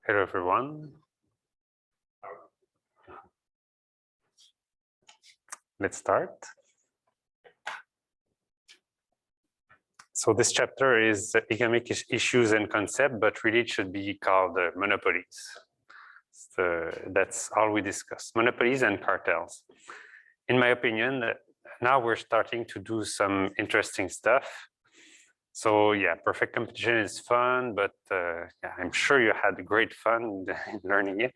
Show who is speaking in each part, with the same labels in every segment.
Speaker 1: Hello, everyone. Let's start. So this chapter is economic issues and concept, but really it should be called monopolies. That's all we discuss, monopolies and cartels. In my opinion, now we're starting to do some interesting stuff. So yeah, perfect competition is fun, but yeah, I'm sure you had great fun learning it.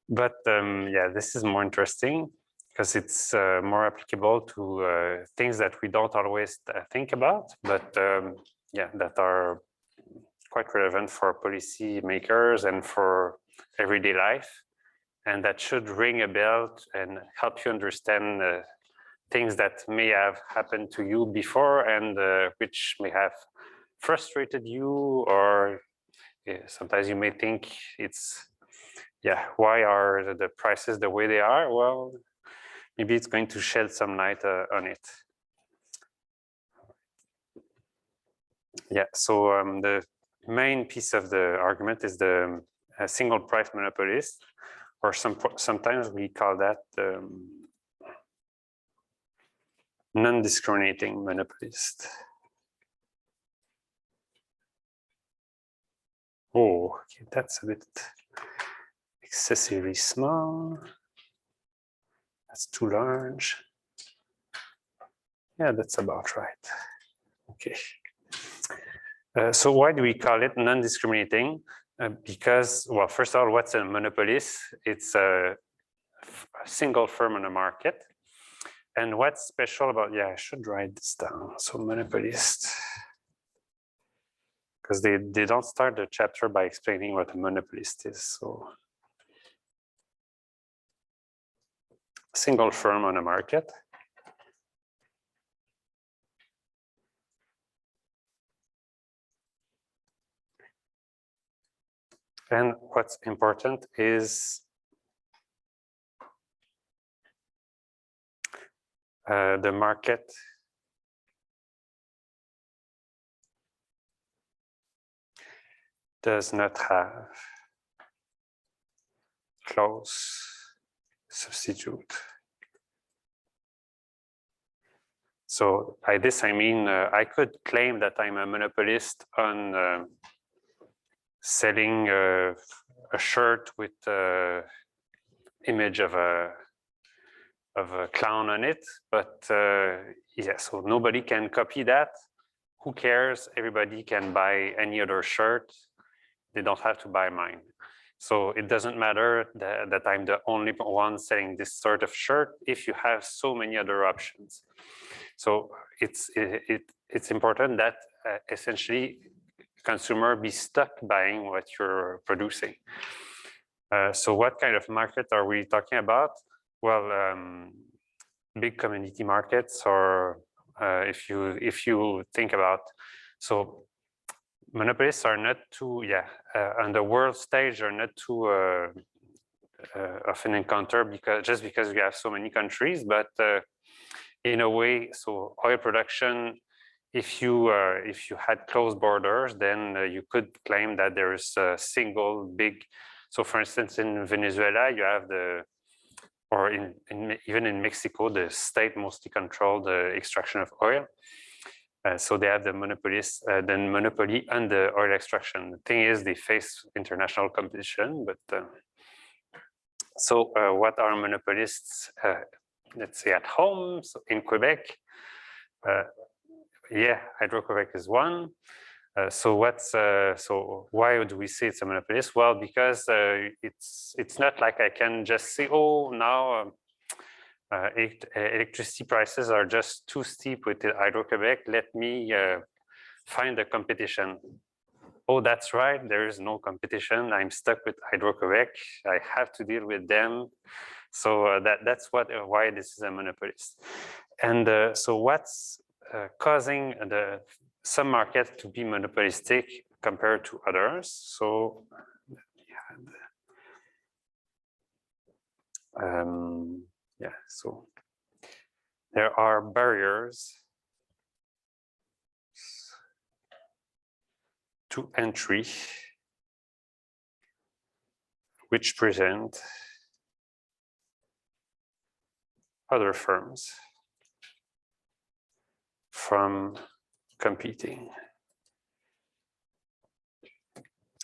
Speaker 1: But yeah, this is more interesting because it's more applicable to things that we don't always think about, but yeah, that are quite relevant for policy makers and for everyday life. And that should ring a bell and help you understand things that may have happened to you before and which may have frustrated you, or sometimes you may think it's, yeah, why are the prices the way they are? Well, maybe it's going to shed some light on it. Yeah, so the main piece of the argument is the single price monopolist, or sometimes we call that non-discriminating monopolist. Oh, okay, that's a bit excessively small. That's too large. Yeah, that's about right. Okay. So why do we call it non-discriminating? Because, well, first of all, what's a monopolist? It's a single firm on the market. And what's special about, yeah, I should write this down. So monopolist, because they don't start the chapter by explaining what a monopolist is. So single firm on the market. And what's important is the market does not have close substitute. So by this, I mean, I could claim that I'm a monopolist on selling a shirt with the image of a clown on it, but yeah, so nobody can copy that. Who cares? Everybody can buy any other shirt. They don't have to buy mine. So it doesn't matter that I'm the only one selling this sort of shirt if you have so many other options. So it's important that essentially consumer be stuck buying what you're producing. So what kind of market are we talking about? Well, big commodity markets, or if you think about, so monopolists are not too, on the world stage are not too often encountered just because we have so many countries, but in a way, so oil production, if you had closed borders, then you could claim that there is a single big. So, for instance, in Venezuela, you have or even in Mexico, the state mostly controls the extraction of oil. So they have the monopoly on the oil extraction. The thing is, they face international competition, but so what are monopolists? Let's say at home, so in Quebec. Yeah, Hydro-Quebec is one. So why do we say it's a monopolist? Well, because it's not like I can just say, oh, now electricity prices are just too steep with the Hydro-Quebec. Let me find a competition. Oh, that's right. There is no competition. I'm stuck with Hydro-Quebec. I have to deal with them. So that's why this is a monopolist. And so what's causing some markets to be monopolistic compared to others? So yeah, so there are barriers to entry which prevent other firms from competing.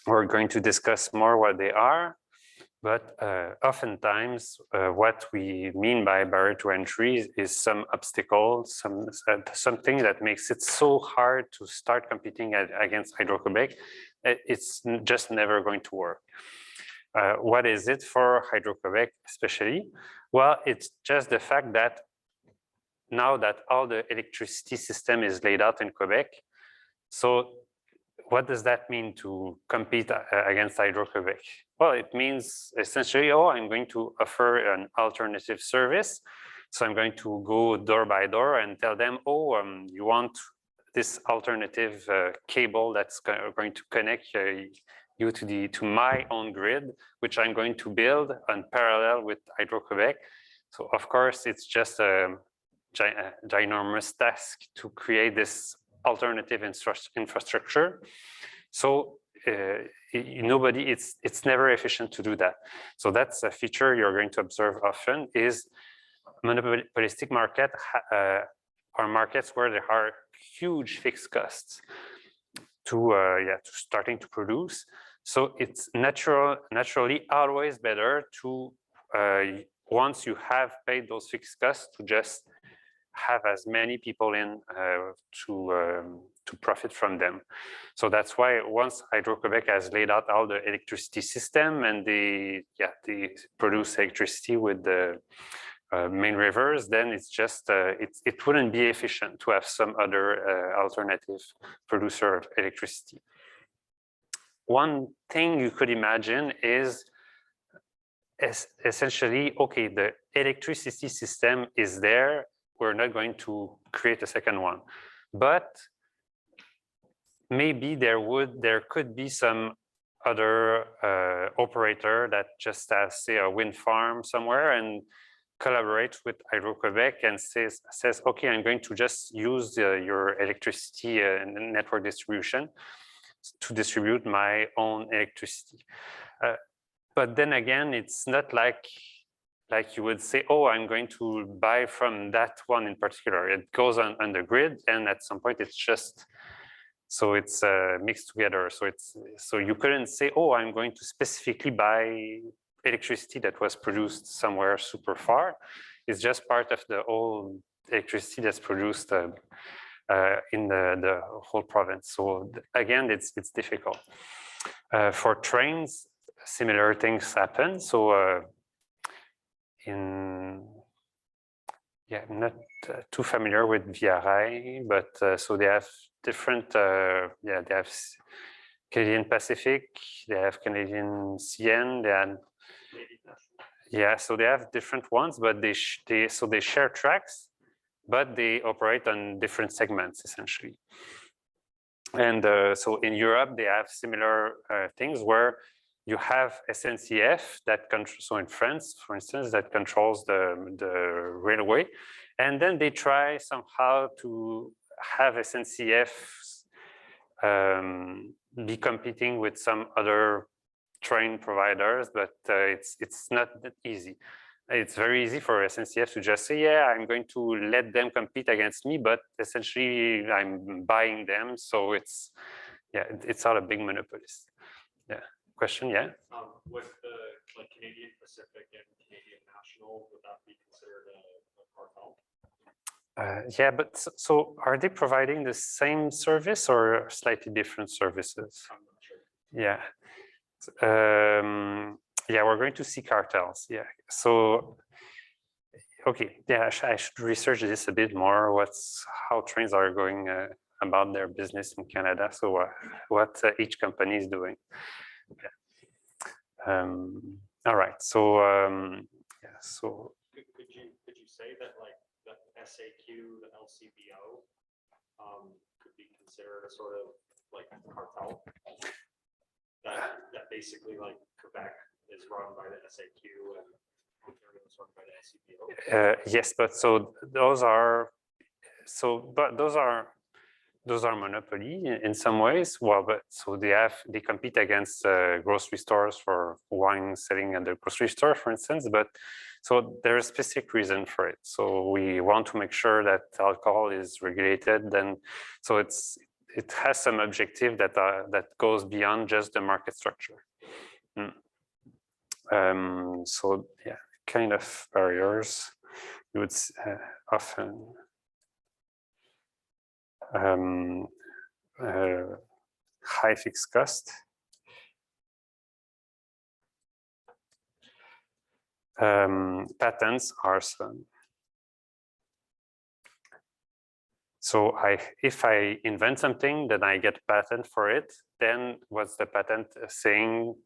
Speaker 1: We're going to discuss more what they are, but oftentimes what we mean by barrier to entry is some obstacle, something that makes it so hard to start competing against Hydro-Quebec. It's just never going to work. What is it for Hydro-Quebec especially? Well, it's just the fact that now that all the electricity system is laid out in Quebec, so what does that mean to compete against Hydro-Quebec? Well, it means essentially, oh, I'm going to offer an alternative service. So I'm going to go door by door and tell them, oh, you want this alternative cable that's going to connect you to my own grid, which I'm going to build on parallel with Hydro-Quebec. So of course, it's just a ginormous task to create this alternative infrastructure. So it's never efficient to do that. So that's a feature you're going to observe often is monopolistic market are markets where there are huge fixed costs to starting to produce. So it's naturally always better to once you have paid those fixed costs to just have as many people in to profit from them. So that's why once Hydro-Quebec has laid out all the electricity system and they produce electricity with the main rivers, then it's just it wouldn't be efficient to have some other alternative producer of electricity. One thing you could imagine is essentially, okay, the electricity system is there. We're not going to create a second one, but maybe there could be some other operator that just has, say, a wind farm somewhere and collaborates with Hydro-Quebec and says, okay, I'm going to just use your electricity network distribution to distribute my own electricity. But then again, it's not like you would say, oh, I'm going to buy from that one in particular. It goes on the grid, and at some point it's just, so it's mixed together. So you couldn't say, oh, I'm going to specifically buy electricity that was produced somewhere super far. It's just part of the whole electricity that's produced in the whole province. So again, it's difficult. For trains, similar things happen. So I'm not too familiar with Via Rail, but so they have different, they have Canadian Pacific, they have Canadian CN, so they have different ones, but they share tracks, but they operate on different segments essentially. And so in Europe, they have similar things where you have SNCF that controls, so in France, for instance, that controls the railway. And then they try somehow to have SNCF be competing with some other train providers, but it's not that easy. It's very easy for SNCF to just say, yeah, I'm going to let them compete against me, but essentially I'm buying them. So it's all a big monopolist. Yeah. Question, yeah?
Speaker 2: With the Canadian Pacific and Canadian National, would that be considered a cartel?
Speaker 1: Yeah, but so are they providing the same service or slightly different services?
Speaker 2: I'm not sure.
Speaker 1: Yeah. Yeah, we're going to see cartels. Yeah. So, okay. Yeah, I should research this a bit more. How trains are going about their business in Canada. So, what each company is doing. Yeah. All right. So, yeah. So,
Speaker 2: could you say that like the SAQ, the LCBO, could be considered a sort of like cartel? That basically like Quebec is run by the SAQ and Ontario is run by the LCBO.
Speaker 1: Yes, but so those are those are monopoly in some ways. Well, but so they compete against grocery stores for wine selling at the grocery store, for instance. But so there's a specific reason for it. So we want to make sure that alcohol is regulated. Then, so it has some objective that goes beyond just the market structure. So yeah, kind of barriers you would often. High fixed cost. Patents are some. So if I invent something, then I get a patent for it. Then what's the patent saying?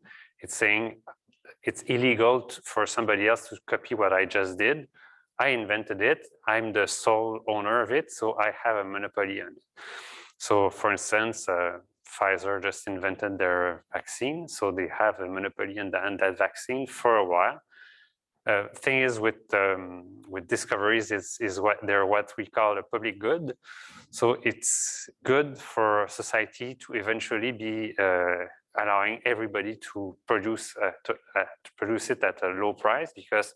Speaker 1: It's saying it's illegal for somebody else to copy what I just did. I invented it. I'm the sole owner of it, so I have a monopoly on it. So for instance, Pfizer just invented their vaccine, so they have a monopoly on that vaccine for a while. Thing is with discoveries is what we call a public good. So it's good for society to eventually be allowing everybody to produce it at a low price, because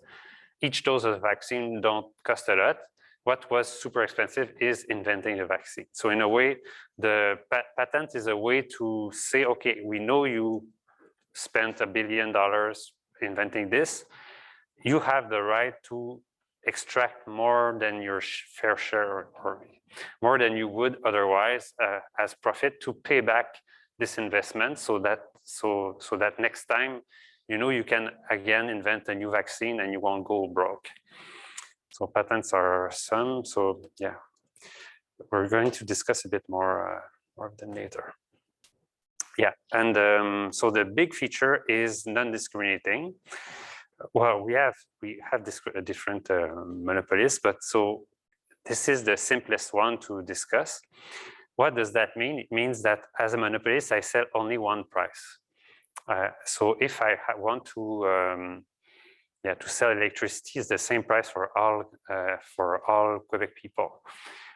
Speaker 1: each dose of vaccine don't cost a lot. What was super expensive is inventing a vaccine. So in a way, the patent is a way to say, okay, we know you spent $1 billion inventing this. You have the right to extract more than your fair share or more than you would otherwise as profit to pay back this investment, so that next time, you know, you can again invent a new vaccine and you won't go broke. So patents are some. So yeah, we're going to discuss a bit more of them later. Yeah, and so the big feature is non-discriminating. Well, we have different monopolies, but so this is the simplest one to discuss. What does that mean? It means that as a monopolist, I sell only one price. So if I want to sell electricity, is the same price for all Quebec people.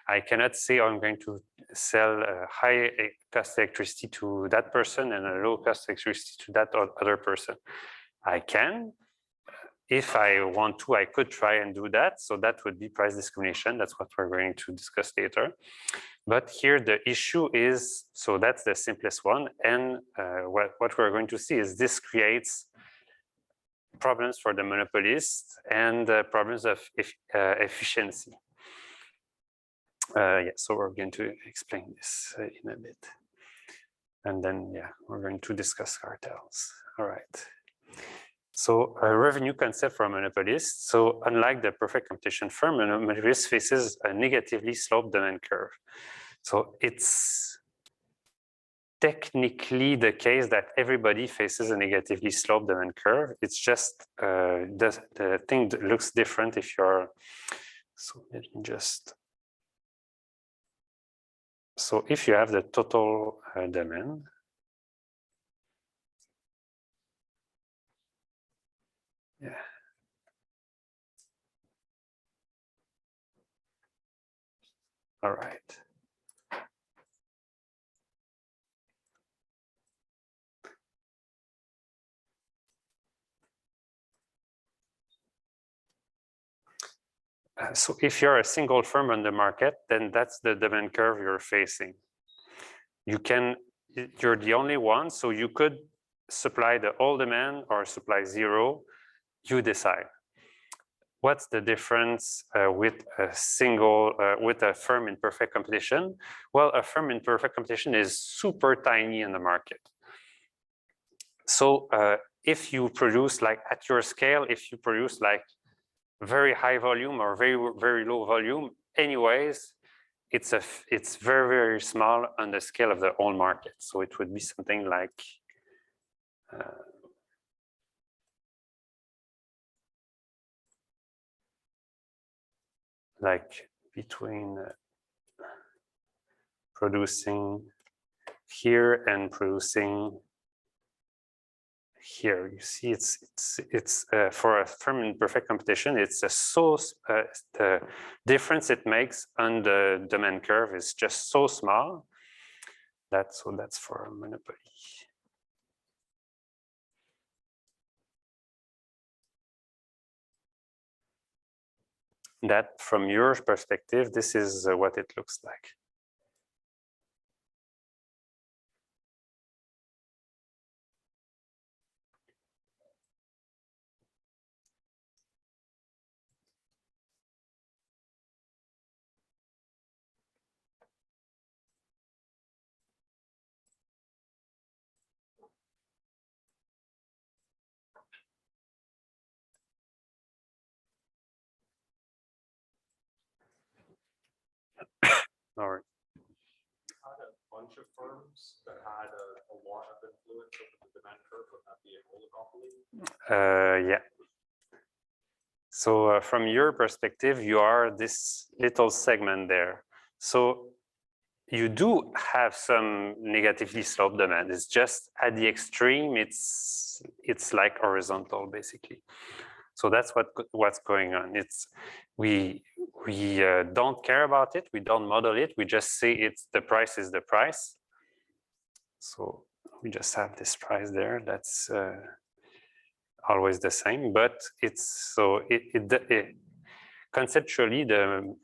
Speaker 1: I cannot say I'm going to sell high cost electricity to that person and a low cost electricity to that other person. I can. If I want to, I could try and do that. So that would be price discrimination. That's what we're going to discuss later. But here the issue is, so that's the simplest one. And what we're going to see is this creates problems for the monopolists and problems of efficiency. Yeah, so we're going to explain this in a bit. And then, yeah, we're going to discuss cartels. All right. So a revenue concept for a monopolist. So unlike the perfect competition firm, a monopolist faces a negatively sloped demand curve. So it's technically the case that everybody faces a negatively sloped demand curve. It's just the thing that looks different if you're, so let me just, so if you have the total demand, yeah. All right. So if you're a single firm on the market, then that's the demand curve you're facing. You're the only one, so you could supply the whole demand or supply zero, you decide. What's the difference with a firm in perfect competition? Well, a firm in perfect competition is super tiny in the market. So if you produce like at your scale, if you produce like very high volume or very, very low volume, anyways, it's very, very small on the scale of the whole market. So it would be something like between producing here and producing here you see it's for a firm in perfect competition, it's a the difference it makes on the demand curve is just so small. That's for a monopoly. That from your perspective, this is what it looks like. All right.
Speaker 2: Had a bunch of firms that had a lot of influence over the demand curve, would that be an oligopoly?
Speaker 1: Yeah. So from your perspective, you are this little segment there. So you do have some negatively sloped demand. It's just at the extreme, it's like horizontal basically. So that's what's going on. It's we don't care about it. We don't model it. We just say it's the price is the price. So we just have this price there. That's always the same, but it's so conceptually the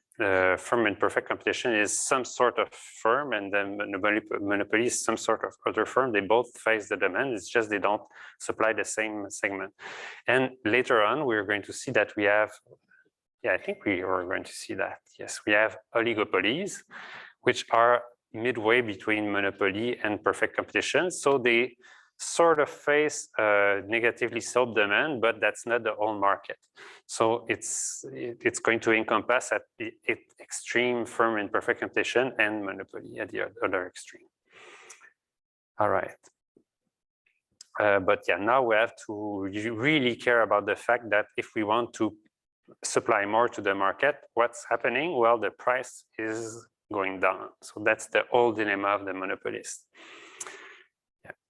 Speaker 1: firm in perfect competition is some sort of firm, and then monopoly is some sort of other firm. They both face the demand. It's just they don't supply the same segment. And later on, we're going to see that we have, yeah, I think we are going to see that. Yes, we have oligopolies, which are midway between monopoly and perfect competition. So they sort of face negatively sloped demand, but that's not the whole market. So it's going to encompass at the extreme firm in perfect competition and monopoly at the other extreme. All right. But yeah, now we have to really care about the fact that if we want to supply more to the market, what's happening? Well, the price is going down. So that's the whole dilemma of the monopolist.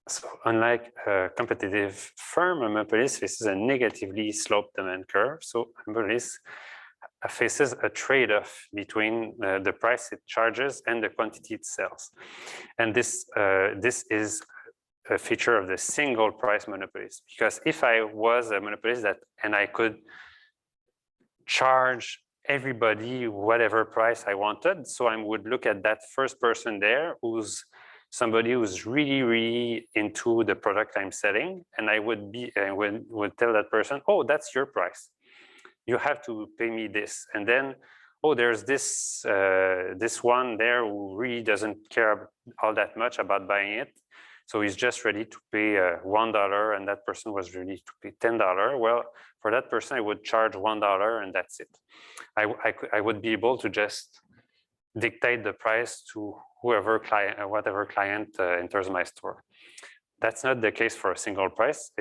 Speaker 1: So unlike a competitive firm, a monopolist faces a negatively sloped demand curve. So a monopolist faces a trade-off between the price it charges and the quantity it sells. And this is a feature of the single price monopolist. Because if I was a monopolist and I could charge everybody whatever price I wanted, so I would look at that first person there who's somebody who's really into the product I'm selling, and I would tell that person, oh, that's your price. You have to pay me this. And then, oh, there's this one there who really doesn't care all that much about buying it. So he's just ready to pay $1, and that person was ready to pay $10. Well, for that person, I would charge $1, and that's it. I would be able to just dictate the price to whatever client enters my store. That's not the case for a single price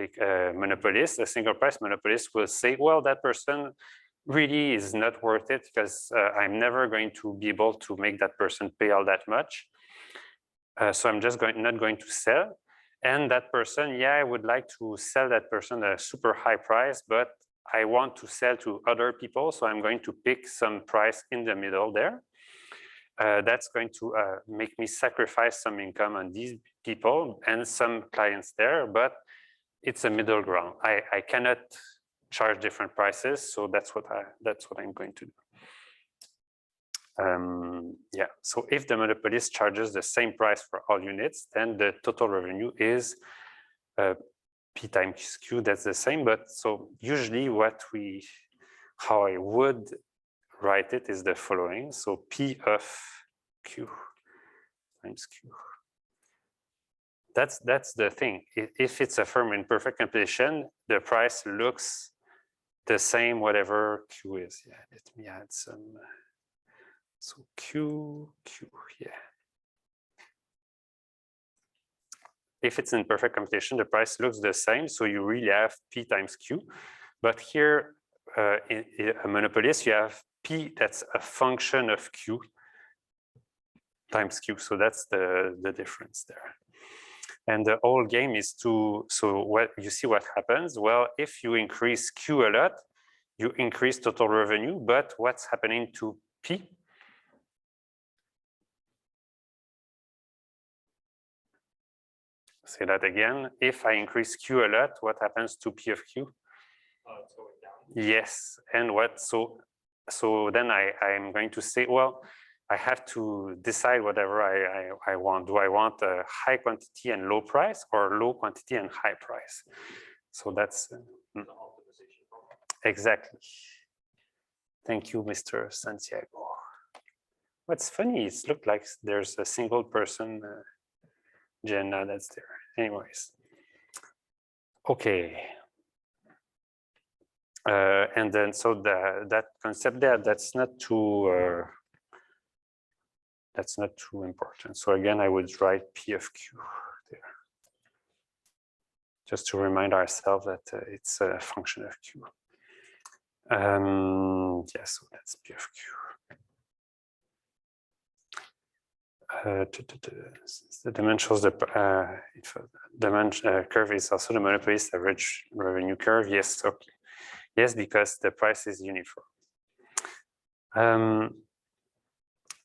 Speaker 1: monopolist. A single price monopolist will say, well, that person really is not worth it because I'm never going to be able to make that person pay all that much. So I'm just not going to sell. And that person, yeah, I would like to sell that person a super high price, but I want to sell to other people. So I'm going to pick some price in the middle there. That's going to make me sacrifice some income on these people and some clients there, but it's a middle ground. I cannot charge different prices, so that's what I'm going to do. Yeah, so if the monopolist charges the same price for all units, then the total revenue is P times Q. That's the same, but so usually how I would write it is the following. So P of Q times Q. That's the thing. If it's a firm in perfect competition, the price looks the same whatever Q is. Yeah, let me add some. So Q, yeah. If it's in perfect competition, the price looks the same. So you really have P times Q. But here, in a monopolist, you have P that's a function of Q times Q. So that's the difference there. And the whole game is to, so what you see what happens? Well, if you increase Q a lot, you increase total revenue, but what's happening to P? Say that again. If I increase Q a lot, what happens to P of Q?
Speaker 2: It's going down.
Speaker 1: Yes, and what, so then I'm going to say, well, I have to decide whatever I want. Do I want a high quantity and low price, or low quantity and high price? So that's
Speaker 2: The optimization problem.
Speaker 1: exactly. Thank you, Mr. Santiago. What's funny, it looked like there's a single person, Jenna, that's there. Anyways, okay. And then so that concept there, that's not too important. So again, I would write P of Q there, just to remind ourselves that it's a function of Q. Yeah, so that's P of Q. The dimensions, the curve is also the monopolist average revenue curve. Yes, okay. Yes, because the price is uniform.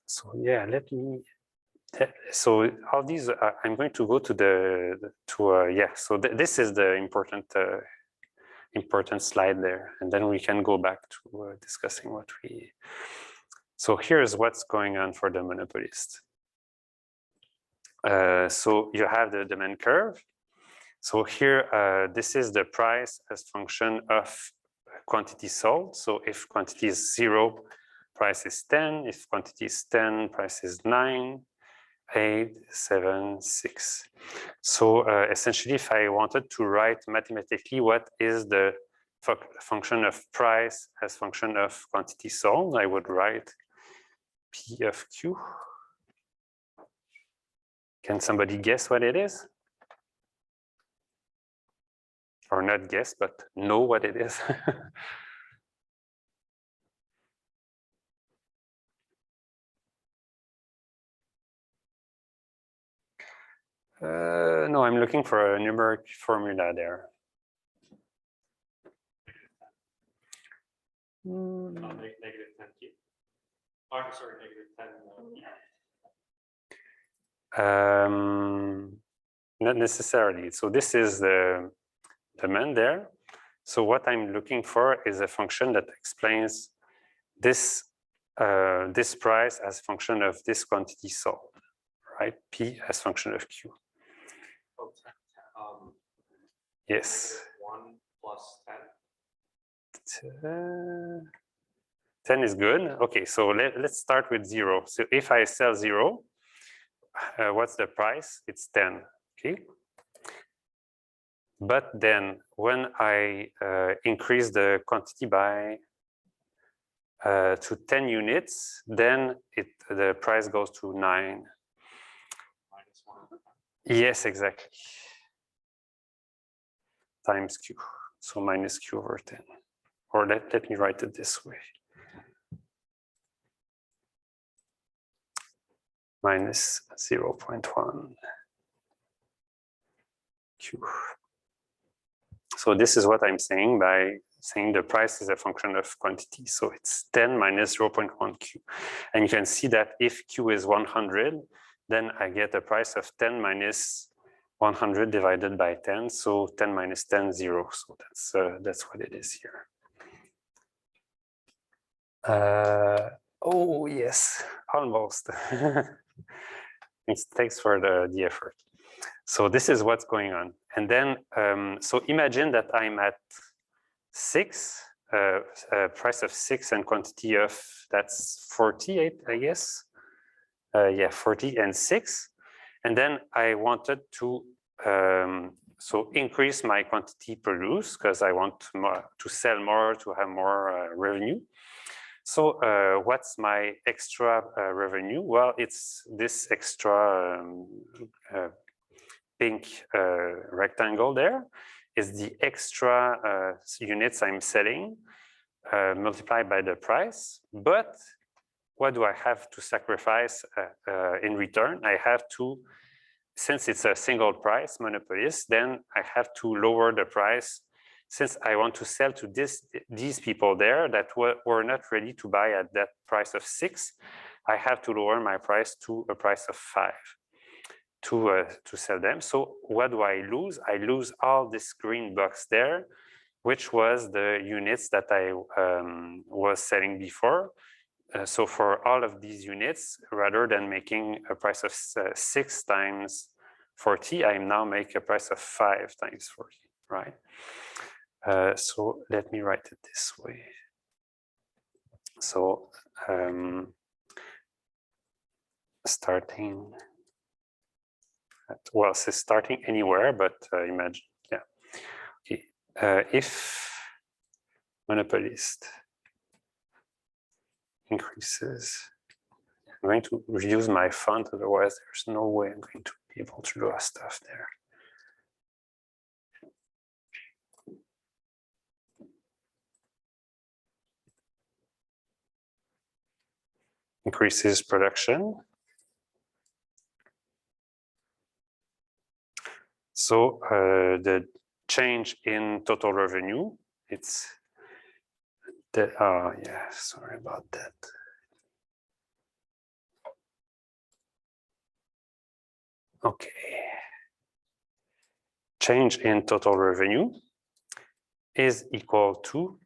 Speaker 1: So yeah, let me. So all these, I'm going to go to yeah. So this is the important slide there, and then we can go back to discussing what we. So here's what's going on for the monopolist. So you have the demand curve. So here, this is the price as function of quantity sold. So if quantity is 0, price is 10. If quantity is 10, price is 9, 8, 7, 6. So essentially, if I wanted to write mathematically what is the function of price as function of quantity sold, I would write P of Q. Can somebody guess what it is? Or not guess, but know what it is. No, I'm looking for a numeric formula there.
Speaker 2: Negative 10Q. Oh, sorry, negative 10.
Speaker 1: Not necessarily. So this is the demand there. So what I'm looking for is a function that explains this this price as function of this quantity sold, right? P as function of Q.
Speaker 2: Oh,
Speaker 1: yes.
Speaker 2: 1 plus
Speaker 1: 10. 10 is good. Okay, so let's start with 0. So if I sell 0, what's the price? It's 10. Okay. But then when I increase the quantity by to 10 units, then the price goes to 9.
Speaker 2: -1.
Speaker 1: Yes, exactly. Times Q. So minus Q over 10. Or let me write it this way. Minus 0.1 Q. So this is what I'm saying by saying the price is a function of quantity. So it's 10 minus 0.1 Q. And you can see that if Q is 100, then I get a price of 10 minus 100 divided by 10. So 10 minus 10, 0. So that's what it is here. Oh, yes, almost. Thanks for the effort. So this is what's going on. And then, so imagine that I'm at 6, price of 6 and quantity of, that's 48, I guess. Yeah, 40 and 6. And then I wanted to so increase my quantity produced because I want to sell more, to have more revenue. So what's my extra revenue? Well, it's this extra pink rectangle there is the extra units I'm selling multiplied by the price. But what do I have to sacrifice in return? I have to since it's a single price monopolist, then I have to lower the price since I want to sell to these people there that were not ready to buy at that price of 6. I have to lower my price to a price of 5 to sell them. So what do I lose? I lose all this green box there, which was the units that I was selling before. So for all of these units, rather than making a price of 6 times 40, I now make a price of 5 times 40, right? So let me write it this way. So starting at, well, it says starting anywhere, but imagine, yeah. Okay. If monopolist increases, I'm going to reduce my font, otherwise there's no way I'm going to be able to draw stuff there. Increases production. So the change in total revenue, it's the, yeah, sorry about that. Okay. Change in total revenue is equal to,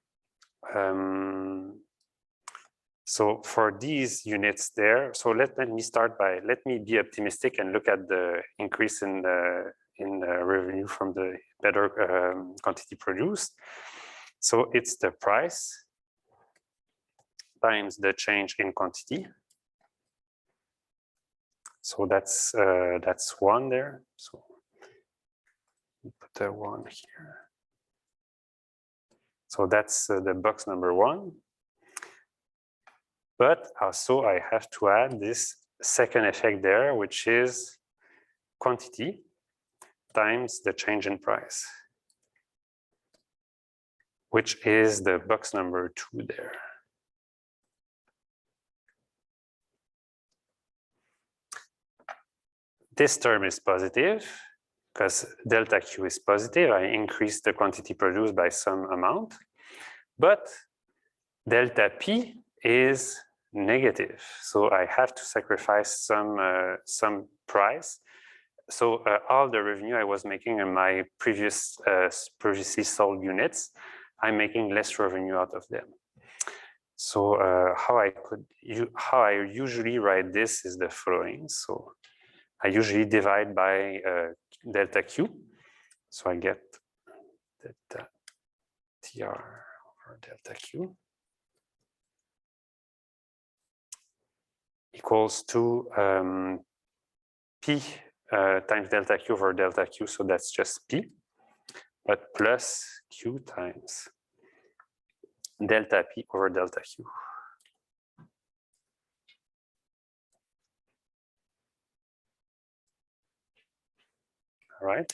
Speaker 1: so for these units there, so let me start by, let me be optimistic and look at the increase in the revenue from the better quantity produced. So it's the price times the change in quantity. So that's 1 there. So put the 1 here. So that's the box number 1. But also I have to add this second effect there, which is quantity times the change in price, which is the box number 2 there. This term is positive because delta Q is positive. I increase the quantity produced by some amount, but delta P is negative. So I have to sacrifice some price. So all the revenue I was making in my previously sold units, I'm making less revenue out of them. So how I usually write this is the following. So I usually divide by delta Q. So I get delta TR over delta Q equals to P times delta Q over delta Q. So that's just P, but plus Q times delta P over delta Q. All right.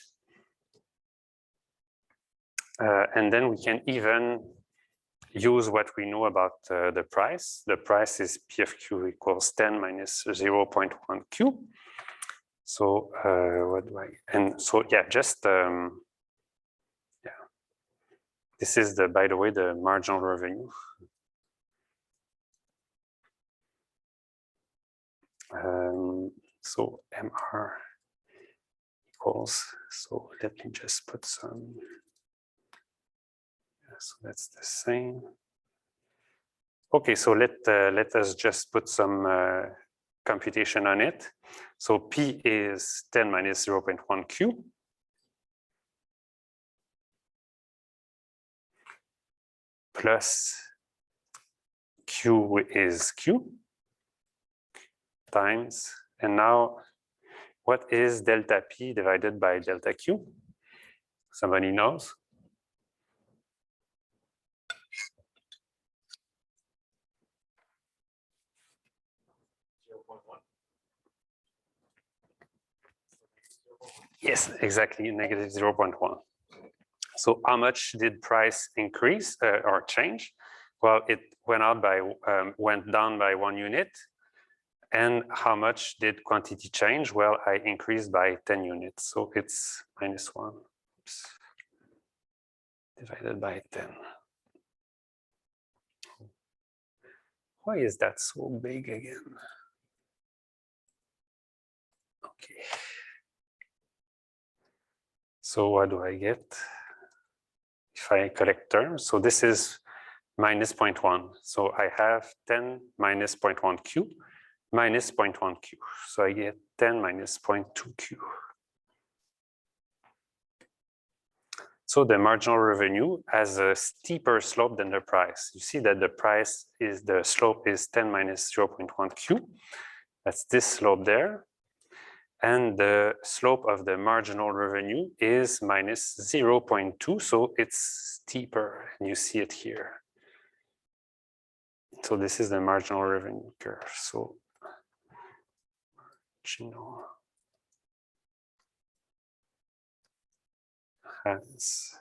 Speaker 1: And then we can even use what we know about the price. The price is P of Q equals 10 minus 0.1 Q. So what do I, and so yeah, just, yeah. This is the, by the way, the marginal revenue. So MR equals, so let me just put some, so that's the same. Okay, so let us just put some computation on it. So P is 10 minus 0.1 Q. Plus Q is Q times, and now what is delta P divided by delta Q? Somebody knows? Yes, exactly, negative 0.1. So how much did price increase or change? Well, it went out by went down by 1 unit, And how much did quantity change? Well, I increased by 10 units, so it's -1. Oops. Divided by 10. Why is that so big again? Okay. So what do I get if I collect terms? So this is minus 0.1. So I have 10 minus 0.1 Q minus 0.1 Q. So I get 10 minus 0.2 Q. So the marginal revenue has a steeper slope than the price. You see that the slope is 10 minus 0.1 Q. That's this slope there. And the slope of the marginal revenue is minus 0.2. So it's steeper, and you see it here. So this is the marginal revenue curve. So marginal has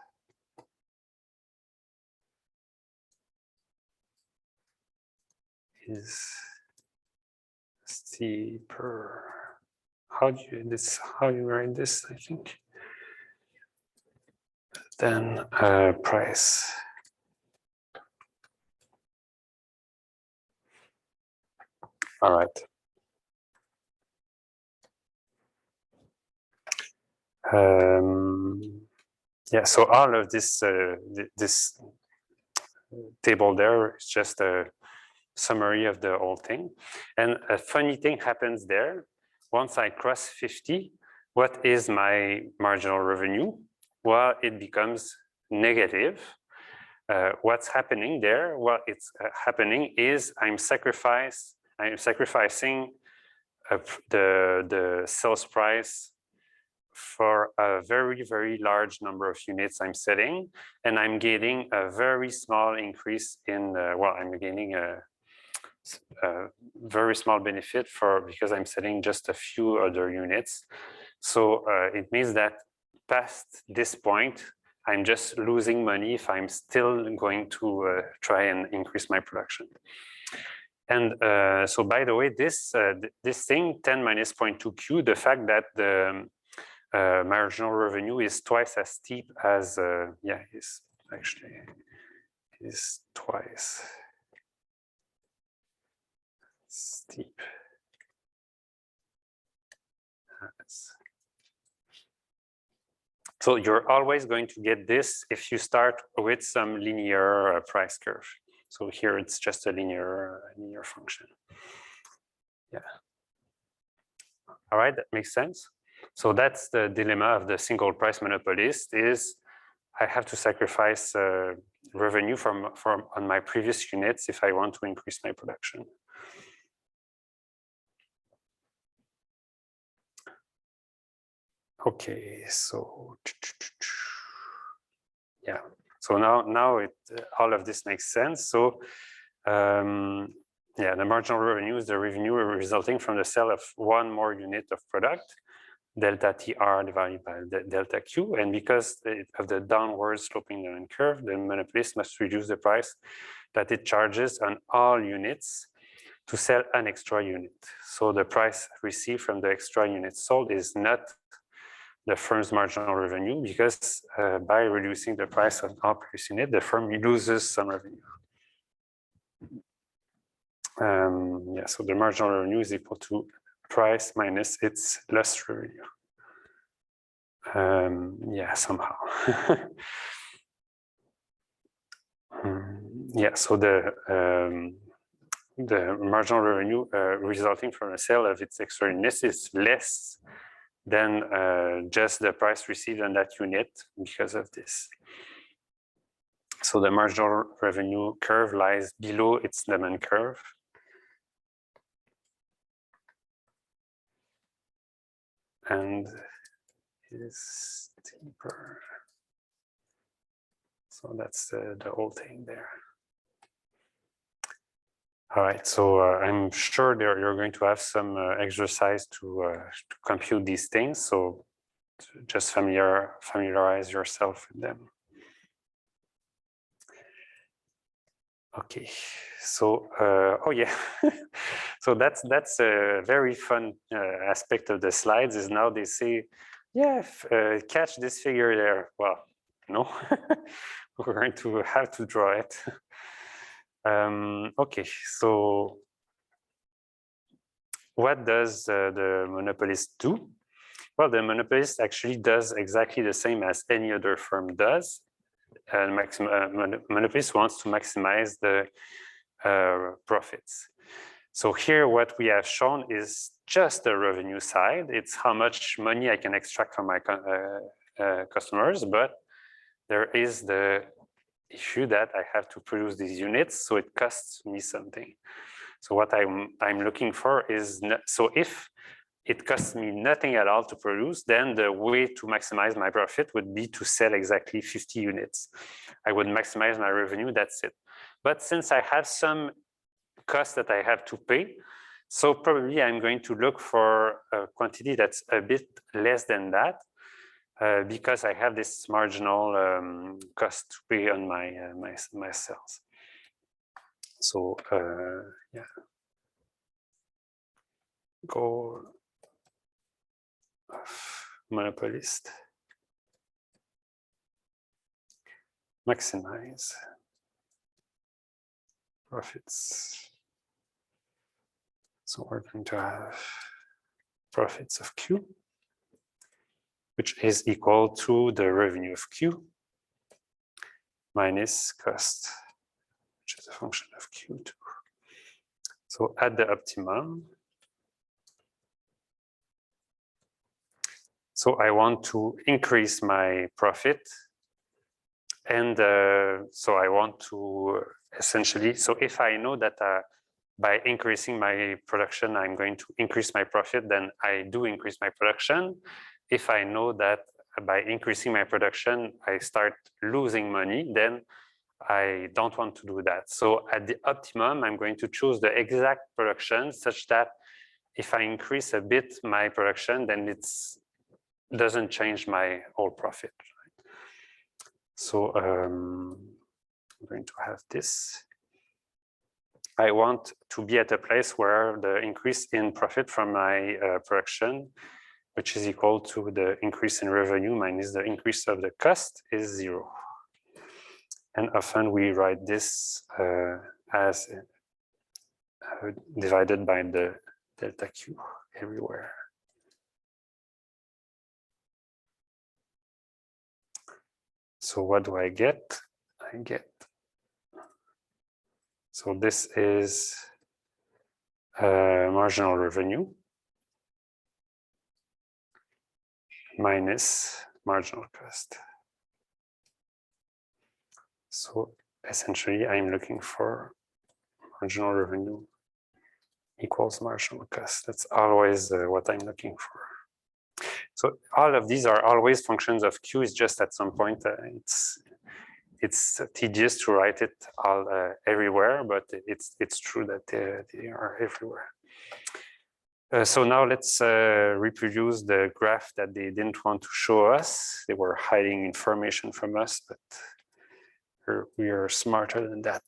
Speaker 1: is steeper. How do you write this? I think then price. All right. Yeah. So all of this this table there is just a summary of the whole thing, and a funny thing happens there. Once I cross 50, what is my marginal revenue? Well, it becomes negative. What's happening there? What it's happening is I'm sacrificing the sales price for a very, very large number of units I'm selling, and I'm getting a very small increase in, well, I'm gaining a very small benefit because I'm selling just a few other units. So it means that past this point, I'm just losing money if I'm still going to try and increase my production. And so, by the way, this thing, 10 minus 0.2 Q, the fact that the marginal revenue is twice as steep as, yeah, is twice steep as. So you're always going to get this if you start with some linear price curve. So here it's just a linear function. Yeah. All right, that makes sense. So that's the dilemma of the single price monopolist is I have to sacrifice revenue from on my previous units if I want to increase my production. Okay, so yeah. So now all of this makes sense. So yeah, the marginal revenue is the revenue resulting from the sale of one more unit of product, delta TR divided by delta Q. And because of the downward sloping line curve, the monopolist must reduce the price that it charges on all units to sell an extra unit. So the price received from the extra unit sold is not the firm's marginal revenue because by reducing the price of all previous unit, the firm loses some revenue. Yeah, so the marginal revenue is equal to price minus its lost revenue. Yeah, somehow. Yeah, so the marginal revenue resulting from the sale of its extra units is less than just the price received on that unit because of this. So the marginal revenue curve lies below its demand curve. And is steeper. So that's the whole thing there. All right, so I'm sure you're going to have some exercise to compute these things. So just familiarize yourself with them. Okay, so oh yeah, so that's a very fun aspect of the slides. Is now they say, yeah, catch this figure there. Well, no, we're going to have to draw it. Okay, so what does the monopolist do? Well, the monopolist actually does exactly the same as any other firm does. Monopolist wants to maximize the profits. So here what we have shown is just the revenue side. It's how much money I can extract from my customers, but there is the issue that I have to produce these units, so it costs me something. So what I'm looking for is, so if it costs me nothing at all to produce, then the way to maximize my profit would be to sell exactly 50 units. I would maximize my revenue, that's it. But since I have some costs that I have to pay, so probably I'm going to look for a quantity that's a bit less than that, because I have this marginal cost to pay on my sales. So yeah, goal of monopolist, maximize profits. So we're going to have profits of Q, which is equal to the revenue of Q minus cost, which is a function of Q2. So at the optimum, so I want to increase my profit. And so I want to essentially, so if I know that by increasing my production, I'm going to increase my profit, then I do increase my production. If I know that by increasing my production, I start losing money, then I don't want to do that. So at the optimum, I'm going to choose the exact production such that if I increase a bit my production, then it doesn't change my whole profit. Right? So I'm going to have this. I want to be at a place where the increase in profit from my production, which is equal to the increase in revenue minus the increase of the cost, is 0. And often we write this as divided by the delta Q everywhere. So what do I get? I get, so this is marginal revenue minus marginal cost. So essentially, I'm looking for marginal revenue equals marginal cost. That's always what I'm looking for. So all of these are always functions of Q. It's just at some point it's tedious to write it all everywhere, but it's true that they are everywhere. So now let's reproduce the graph that they didn't want to show us. They were hiding information from us, but we are smarter than that.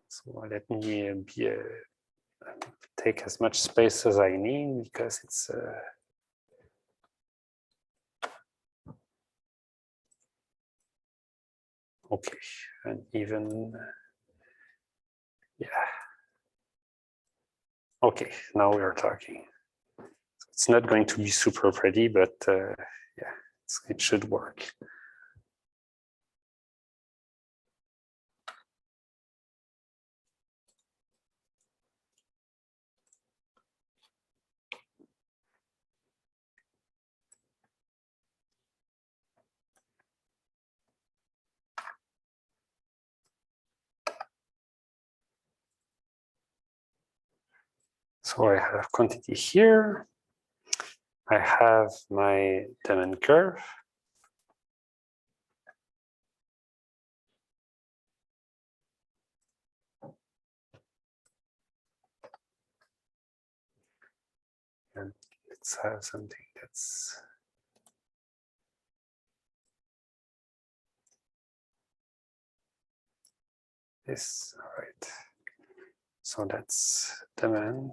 Speaker 1: So let me take as much space as I need because it's okay, and even yeah. Okay, now we are talking. It's not going to be super pretty, but yeah, it should work. So I have quantity here. I have my demand curve. And let's have something that's this. All right. So that's demand.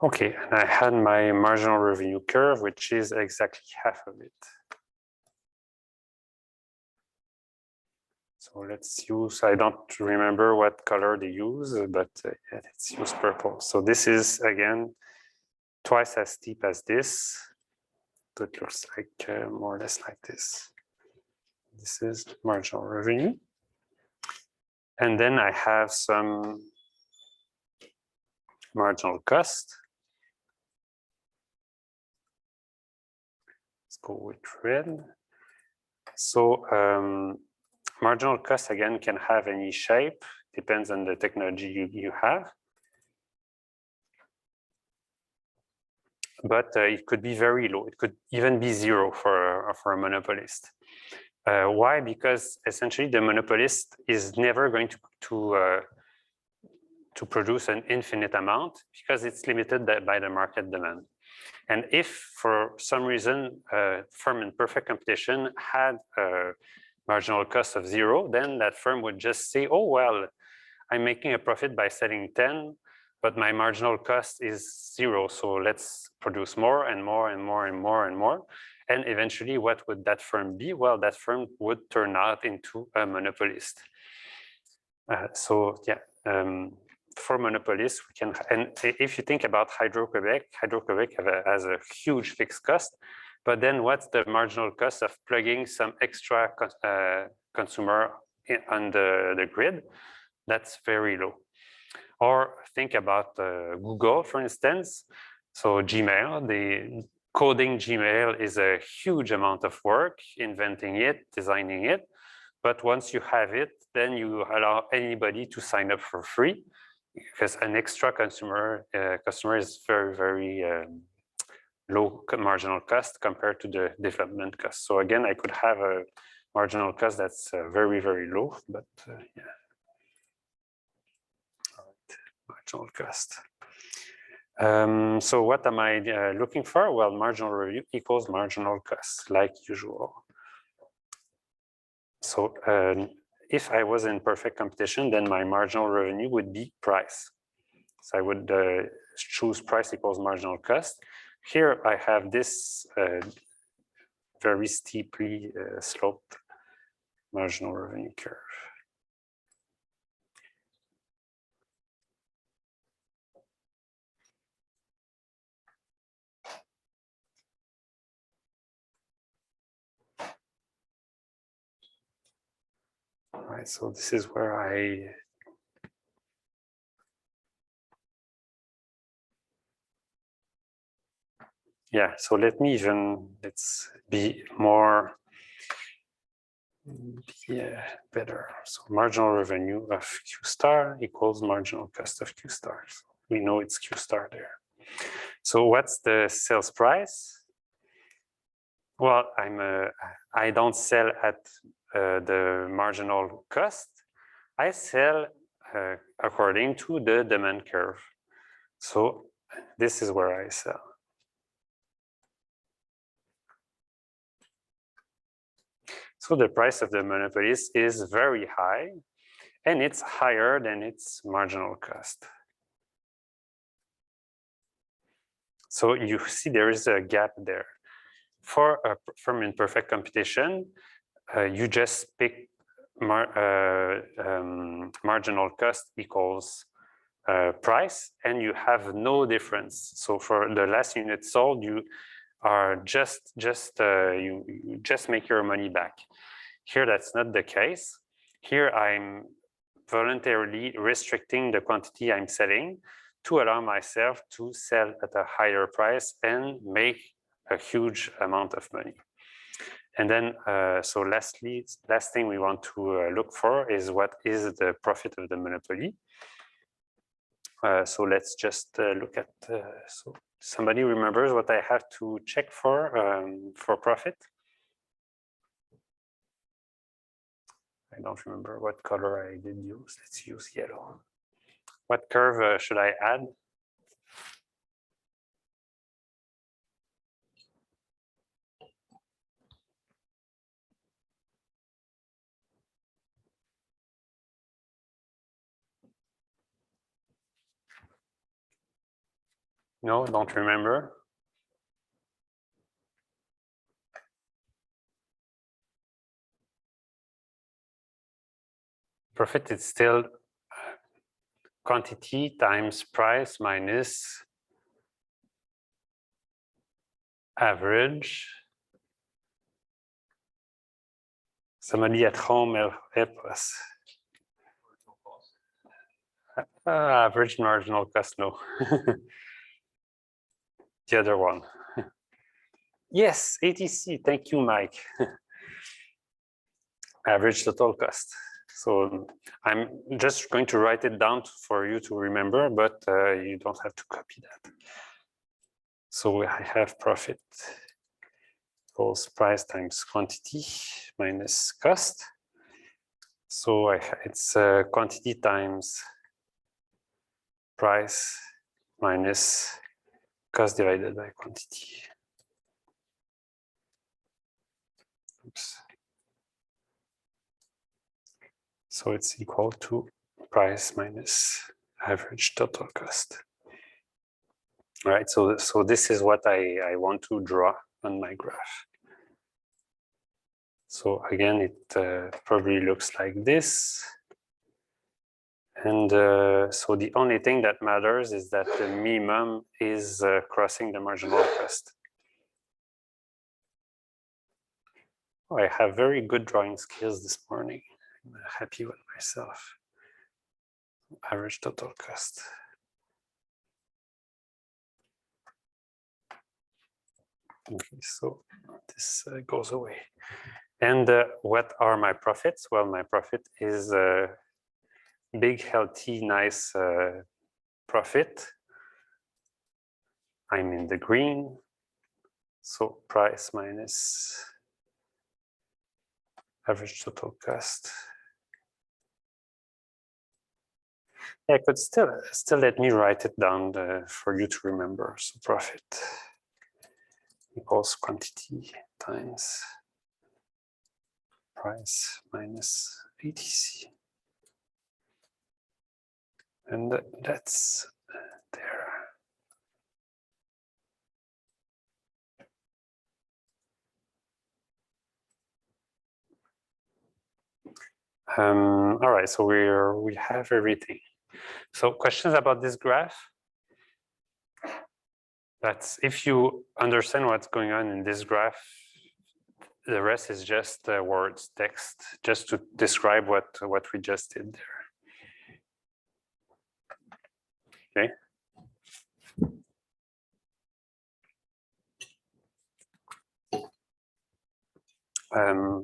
Speaker 1: Okay, and I had my marginal revenue curve, which is exactly half of it. So let's use, I don't remember what color they use, but let's use purple. So this is, again, twice as steep as this. So it looks like more or less like this. This is marginal revenue. And then I have some marginal cost. Let's go with red. So marginal cost, again, can have any shape, depends on the technology you have. But it could be very low. It could even be zero for a monopolist. Why? Because essentially the monopolist is never going to produce an infinite amount because it's limited by the market demand. And if for some reason a firm in perfect competition had a marginal cost of zero, then that firm would just say, oh, well, I'm making a profit by selling 10, but my marginal cost is zero. So let's produce more and more and more and more and more. And eventually, what would that firm be? Well, that firm would turn out into a monopolist. So yeah, for monopolists, we can, and if you think about Hydro-Quebec, Hydro-Quebec has a huge fixed cost, but then what's the marginal cost of plugging some extra consumer on the grid? That's very low. Or think about Google, for instance. So Gmail, the coding Gmail is a huge amount of work, inventing it, designing it. But once you have it, then you allow anybody to sign up for free because an extra customer is very, very low marginal cost compared to the development cost. So again, I could have a marginal cost that's very, very low, but yeah. Marginal cost. So what am I looking for? Well, marginal revenue equals marginal cost, like usual. So if I was in perfect competition, then my marginal revenue would be price. So I would choose price equals marginal cost. Here I have this very steeply sloped marginal revenue curve. All right, so this is where yeah, so let's be more, better. So marginal revenue of Q star equals marginal cost of Q star. So we know it's Q star there. So what's the sales price? Well, I don't sell at the marginal cost. I sell according to the demand curve. So this is where I sell. So the price of the monopolist is very high, and it's higher than its marginal cost. So you see there is a gap there. For a firm in perfect competition, you just pick marginal cost equals price, and you have no difference. So for the last unit sold, you are you just make your money back. Here, that's not the case. Here, I'm voluntarily restricting the quantity I'm selling to allow myself to sell at a higher price and make a huge amount of money. And then, so last thing we want to look for is what is the profit of the monopoly. So let's just look at, so somebody remembers what I have to check for profit? I don't remember what color I did use. Let's use yellow. What curve should I add? No, don't remember. Profit is still quantity times price minus average. Somebody at home help us. Average marginal cost, no. The other one. Yes, ATC, thank you, Mike. Average total cost. So I'm just going to write it down for you to remember, but you don't have to copy that. So I have profit equals price times quantity minus cost. So it's quantity times price minus cost divided by quantity. Oops. So it's equal to price minus average total cost. All right, so this is what I want to draw on my graph. So again, it probably looks like this. And so the only thing that matters is that the minimum is crossing the marginal cost. Oh, I have very good drawing skills this morning. I'm happy with myself. Average total cost. Okay, so this goes away. And what are my profits? Well, my profit is a big, healthy, nice profit. I'm in the green. So price minus average total cost. I could still let me write it down for you to remember. So profit equals quantity times price minus ATC. And that's there. All right, so we have everything. So questions about this graph? That's if you understand what's going on in this graph, the rest is just words, text, just to describe what we just did there. Okay.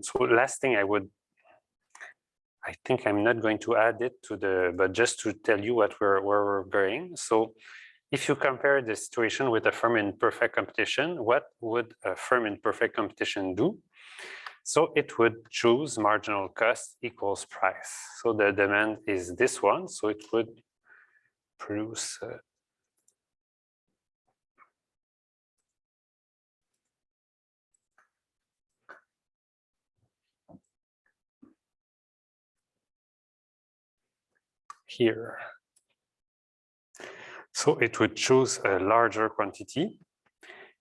Speaker 1: So last thing I think I'm not going to add it to but just to tell you where we're going. So if you compare the situation with a firm in perfect competition, what would a firm in perfect competition do? So it would choose marginal cost equals price. So the demand is this one. So it would produce here. So it would choose a larger quantity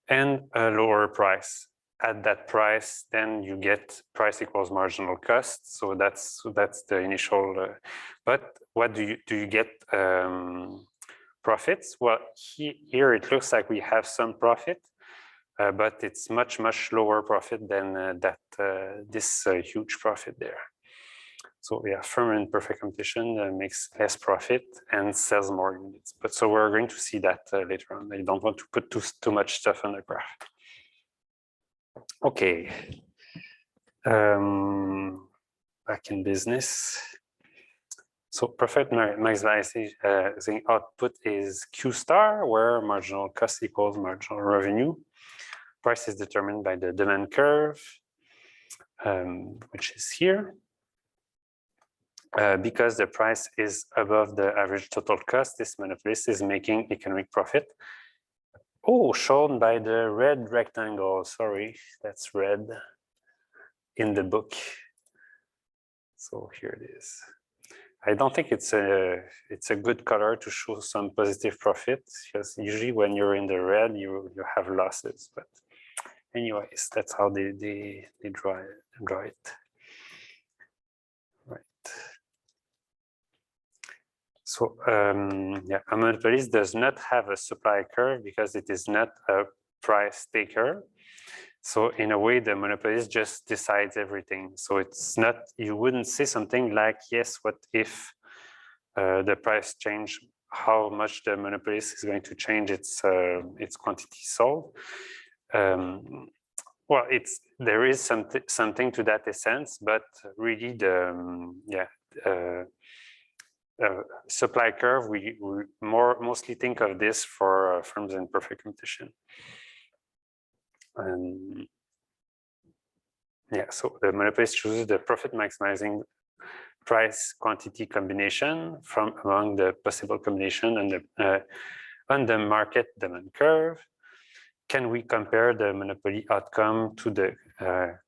Speaker 1: and a lower price. At that price, then you get price equals marginal cost. So that's the initial. But what do you get profits? Well, here it looks like we have some profit, but it's much lower profit than this huge profit there. So yeah, firm in perfect competition makes less profit and sells more units. But so we're going to see that later on. I don't want to put too much stuff on the graph. Okay. Back in business. So profit maximizing output is Q star, where marginal cost equals marginal revenue. Price is determined by the demand curve, which is here. because the price is above the average total cost, this monopolist is making economic profit. Oh, shown by the red rectangle. Sorry, that's red in the book. So here it is. I don't think it's a good color to show some positive profit, because usually when you're in the red, you have losses. But anyways, that's how they draw it. Right. So yeah, a monopolist does not have a supply curve because it is not a price taker. So in a way, the monopolist just decides everything. So it's not, you wouldn't say something like, yes, what if the price change, how much the monopolist is going to change its quantity sold. Well, there is something to that essence, but really the supply curve, we mostly think of this for firms in perfect competition. Yeah, so the monopolist chooses the profit maximizing price quantity combination from among the possible combination and on the market demand curve. Can we compare the monopoly outcome to the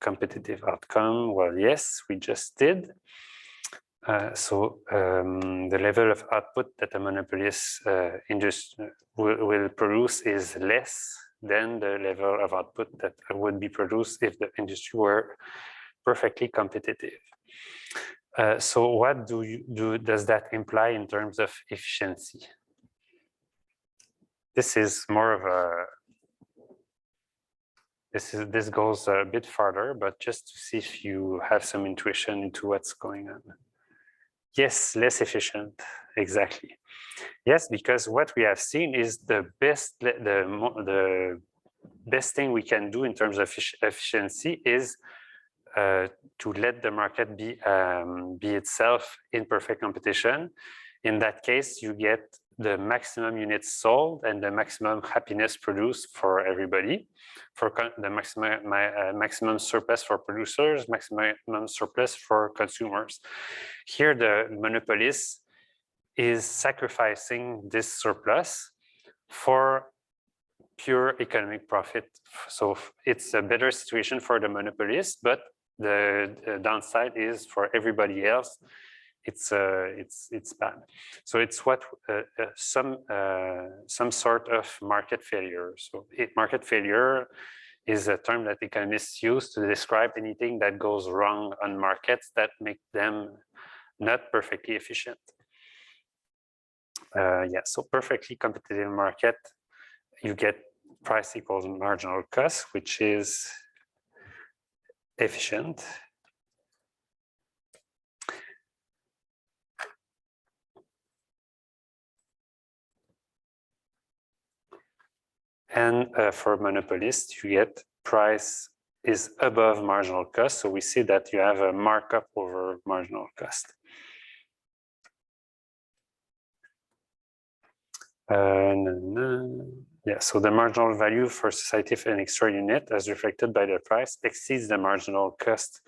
Speaker 1: competitive outcome? Well, yes, we just did. The level of output that a monopolist industry will produce is less than the level of output that would be produced if the industry were perfectly competitive. So what does that imply in terms of efficiency? This is more of a, this goes a bit farther, but just to see if you have some intuition into what's going on. Yes, less efficient, exactly. Yes, because what we have seen is the best thing we can do in terms of efficiency is to let the market be itself in perfect competition. In that case, you get the maximum units sold and the maximum happiness produced for everybody, for the maximum surplus for producers, maximum surplus for consumers. Here, the monopolist is sacrificing this surplus for pure economic profit. So it's a better situation for the monopolist, but the downside is for everybody else, it's bad. So it's what some sort of market failure. So market failure is a term that economists use to describe anything that goes wrong on markets that make them not perfectly efficient. Yeah, so perfectly competitive market, you get price equals marginal cost, which is efficient. And for monopolists, you get price is above marginal cost. So we see that you have a markup over marginal cost. Yeah, so the marginal value for society of an extra unit as reflected by the price exceeds the marginal cost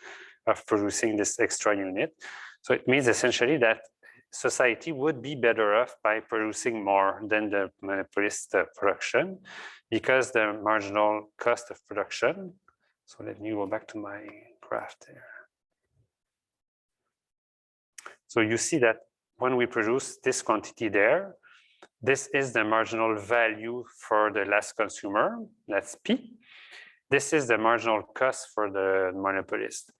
Speaker 1: of producing this extra unit. So it means essentially that society would be better off by producing more than the monopolist production, because the marginal cost of production. So let me go back to my graph there. So you see that when we produce this quantity there, this is the marginal value for the last consumer, that's P. This is the marginal cost for the monopolist.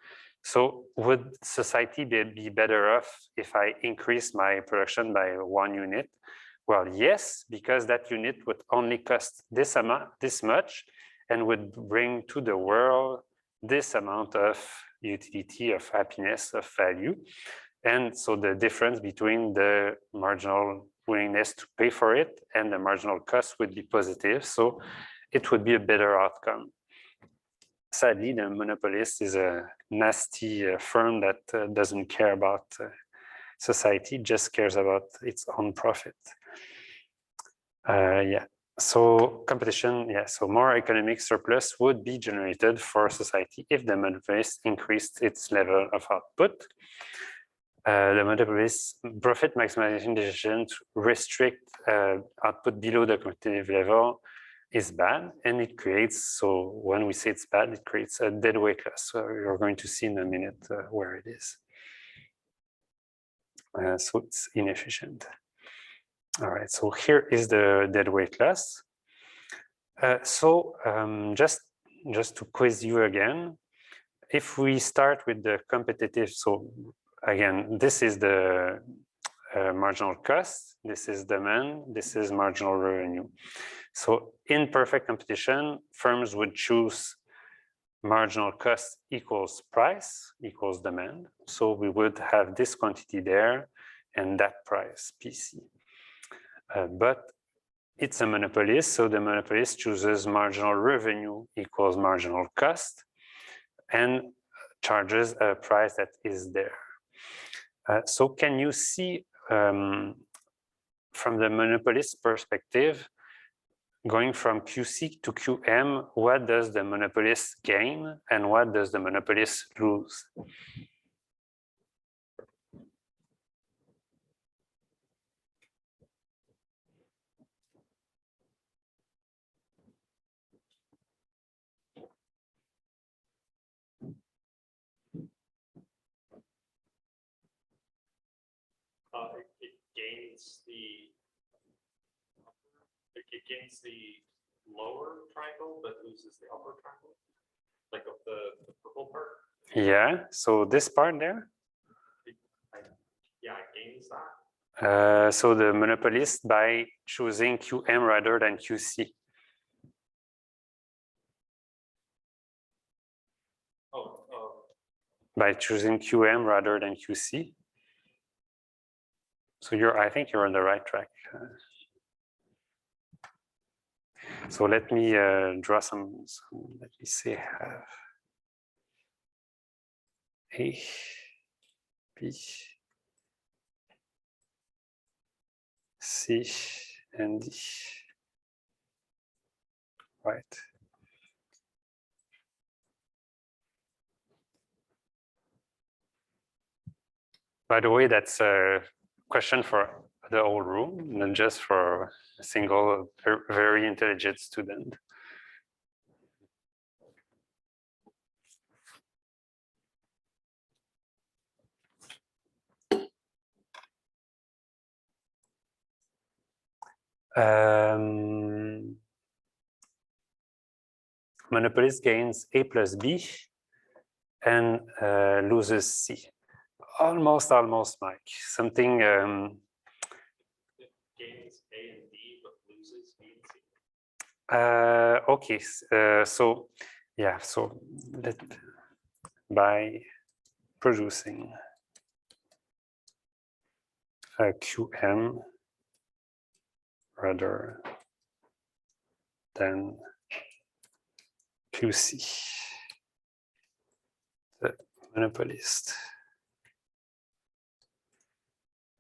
Speaker 1: So would society be better off if I increase my production by 1 unit? Well, yes, because that unit would only cost this much, and would bring to the world this amount of utility, of happiness, of value. And so the difference between the marginal willingness to pay for it and the marginal cost would be positive. So it would be a better outcome. Sadly, the monopolist is a nasty firm that doesn't care about society, just cares about its own profit. Yeah, so competition, yeah, so more economic surplus would be generated for society if the monopolist increased its level of output. the monopolist's profit maximization decision to restrict output below the competitive level is bad, and it creates, so when we say it's bad, it creates a dead weight loss. So you're going to see in a minute where it is. So it's inefficient. All right, so here is the dead weight loss. Just to quiz you again, if we start with the competitive, so again, this is the marginal cost, this is demand, this is marginal revenue. So in perfect competition, firms would choose marginal cost equals price equals demand. So we would have this quantity there and that price, PC. But it's a monopolist, so the monopolist chooses marginal revenue equals marginal cost and charges a price that is there. So can you see from the monopolist perspective, going from QC to QM, what does the monopolist gain and what does the monopolist lose?
Speaker 2: It gains the lower triangle, but loses the upper triangle, like of the purple part.
Speaker 1: Yeah, so this part there?
Speaker 2: Yeah, it gains that.
Speaker 1: So the monopolist by choosing QM rather than QC. By choosing QM rather than QC. So I think you're on the right track. So let me draw some, let me say have A, B, C, and D. Right. By the way, that's a question for the whole room, not just for a single very intelligent student. Monopolist gains A plus B and loses C. Almost, Mike. Something.
Speaker 2: Gains A and B, but loses B and C.
Speaker 1: Okay. So yeah. So by producing a QM rather than QC, the monopolist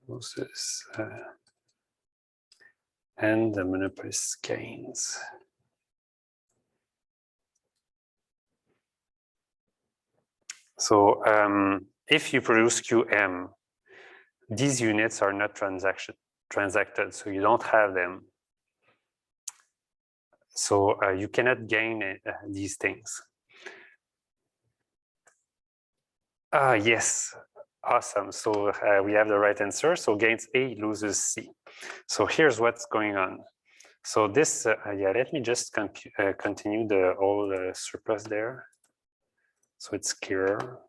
Speaker 1: loses and the monopolist gains. So if you produce QM, these units are not transacted, so you don't have them. So you cannot gain these things. Yes, awesome. So we have the right answer. So gains A, loses C. So here's what's going on. So this, yeah, let me just continue the whole surplus there. So it's clearer.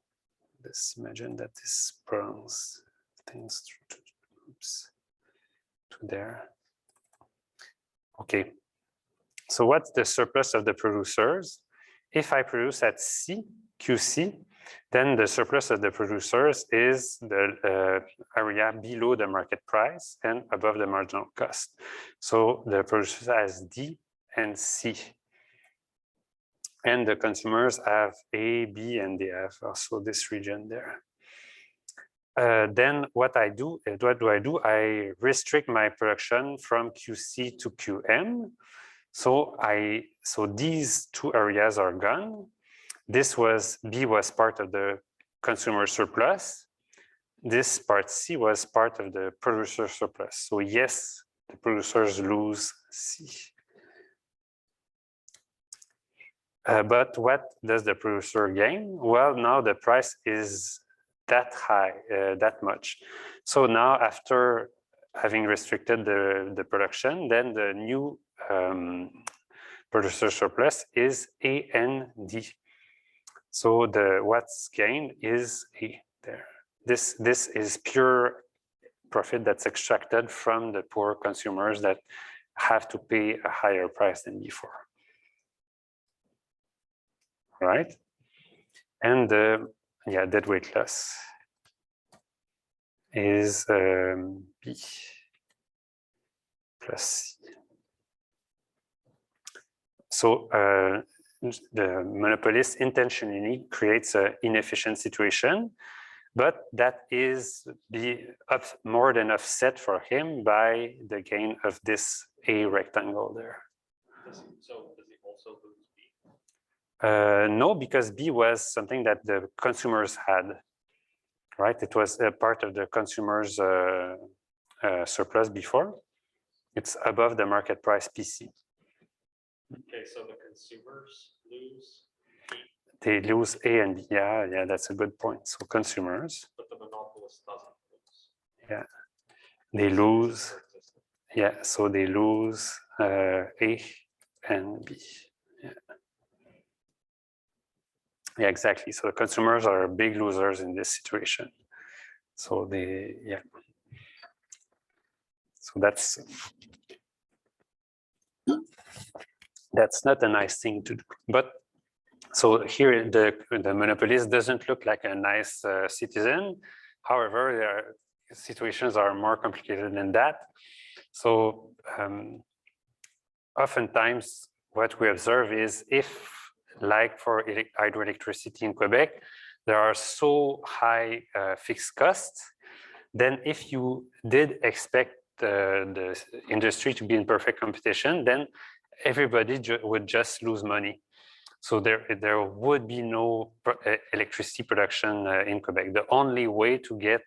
Speaker 1: Let's imagine that this brings things to there. Okay. So what's the surplus of the producers? If I produce at C, QC, then the surplus of the producers is the area below the market price and above the marginal cost. So the producers has D and C. And the consumers have A, B, and they have also this region there. Then what do I do? I restrict my production from QC to QM. So these two areas are gone. B was part of the consumer surplus. this part C was part of the producer surplus. So yes, the producers lose C. But what does the producer gain? Well, now the price is that high, that much. So now after having restricted the production, then the new producer surplus is A and D. So what's gained is A there. This is pure profit that's extracted from the poor consumers that have to pay a higher price than before. Right? And yeah, deadweight loss is B plus C. So the monopolist intentionally creates an inefficient situation, but that is more than offset for him by the gain of this A rectangle there.
Speaker 2: So does he also lose B?
Speaker 1: No, because B was something that the consumers had, right? It was a part of the consumers' surplus before. It's above the market price PC.
Speaker 2: Okay, so the consumers lose B.
Speaker 1: They lose A and B. Yeah, that's a good point. So consumers.
Speaker 2: But the monopolist doesn't lose.
Speaker 1: Yeah, they lose. Yeah, so they lose A and B. Yeah, exactly. So the consumers are big losers in this situation. So yeah. So that's not a nice thing to do. But so here the monopolist doesn't look like a nice citizen. However, their situations are more complicated than that. So oftentimes what we observe is if, like for hydroelectricity in Quebec, there are so high fixed costs, then if you did expect the industry to be in perfect competition, then everybody would just lose money. So there would be no electricity production in Quebec. The only way to get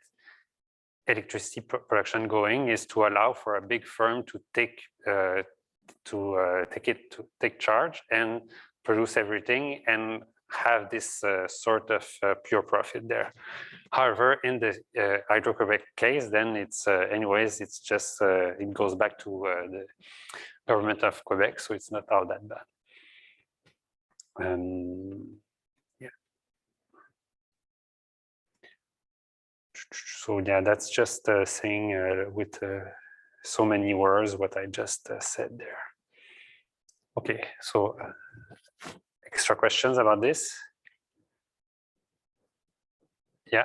Speaker 1: electricity production going is to allow for a big firm to take charge and produce everything and have this sort of pure profit there. However, in the Hydro-Quebec case, then it's anyways, it's just it goes back to the government of Quebec, so it's not all that bad. Yeah. So yeah, that's just saying with so many words what I just said there. Okay, so extra questions about this? Yeah.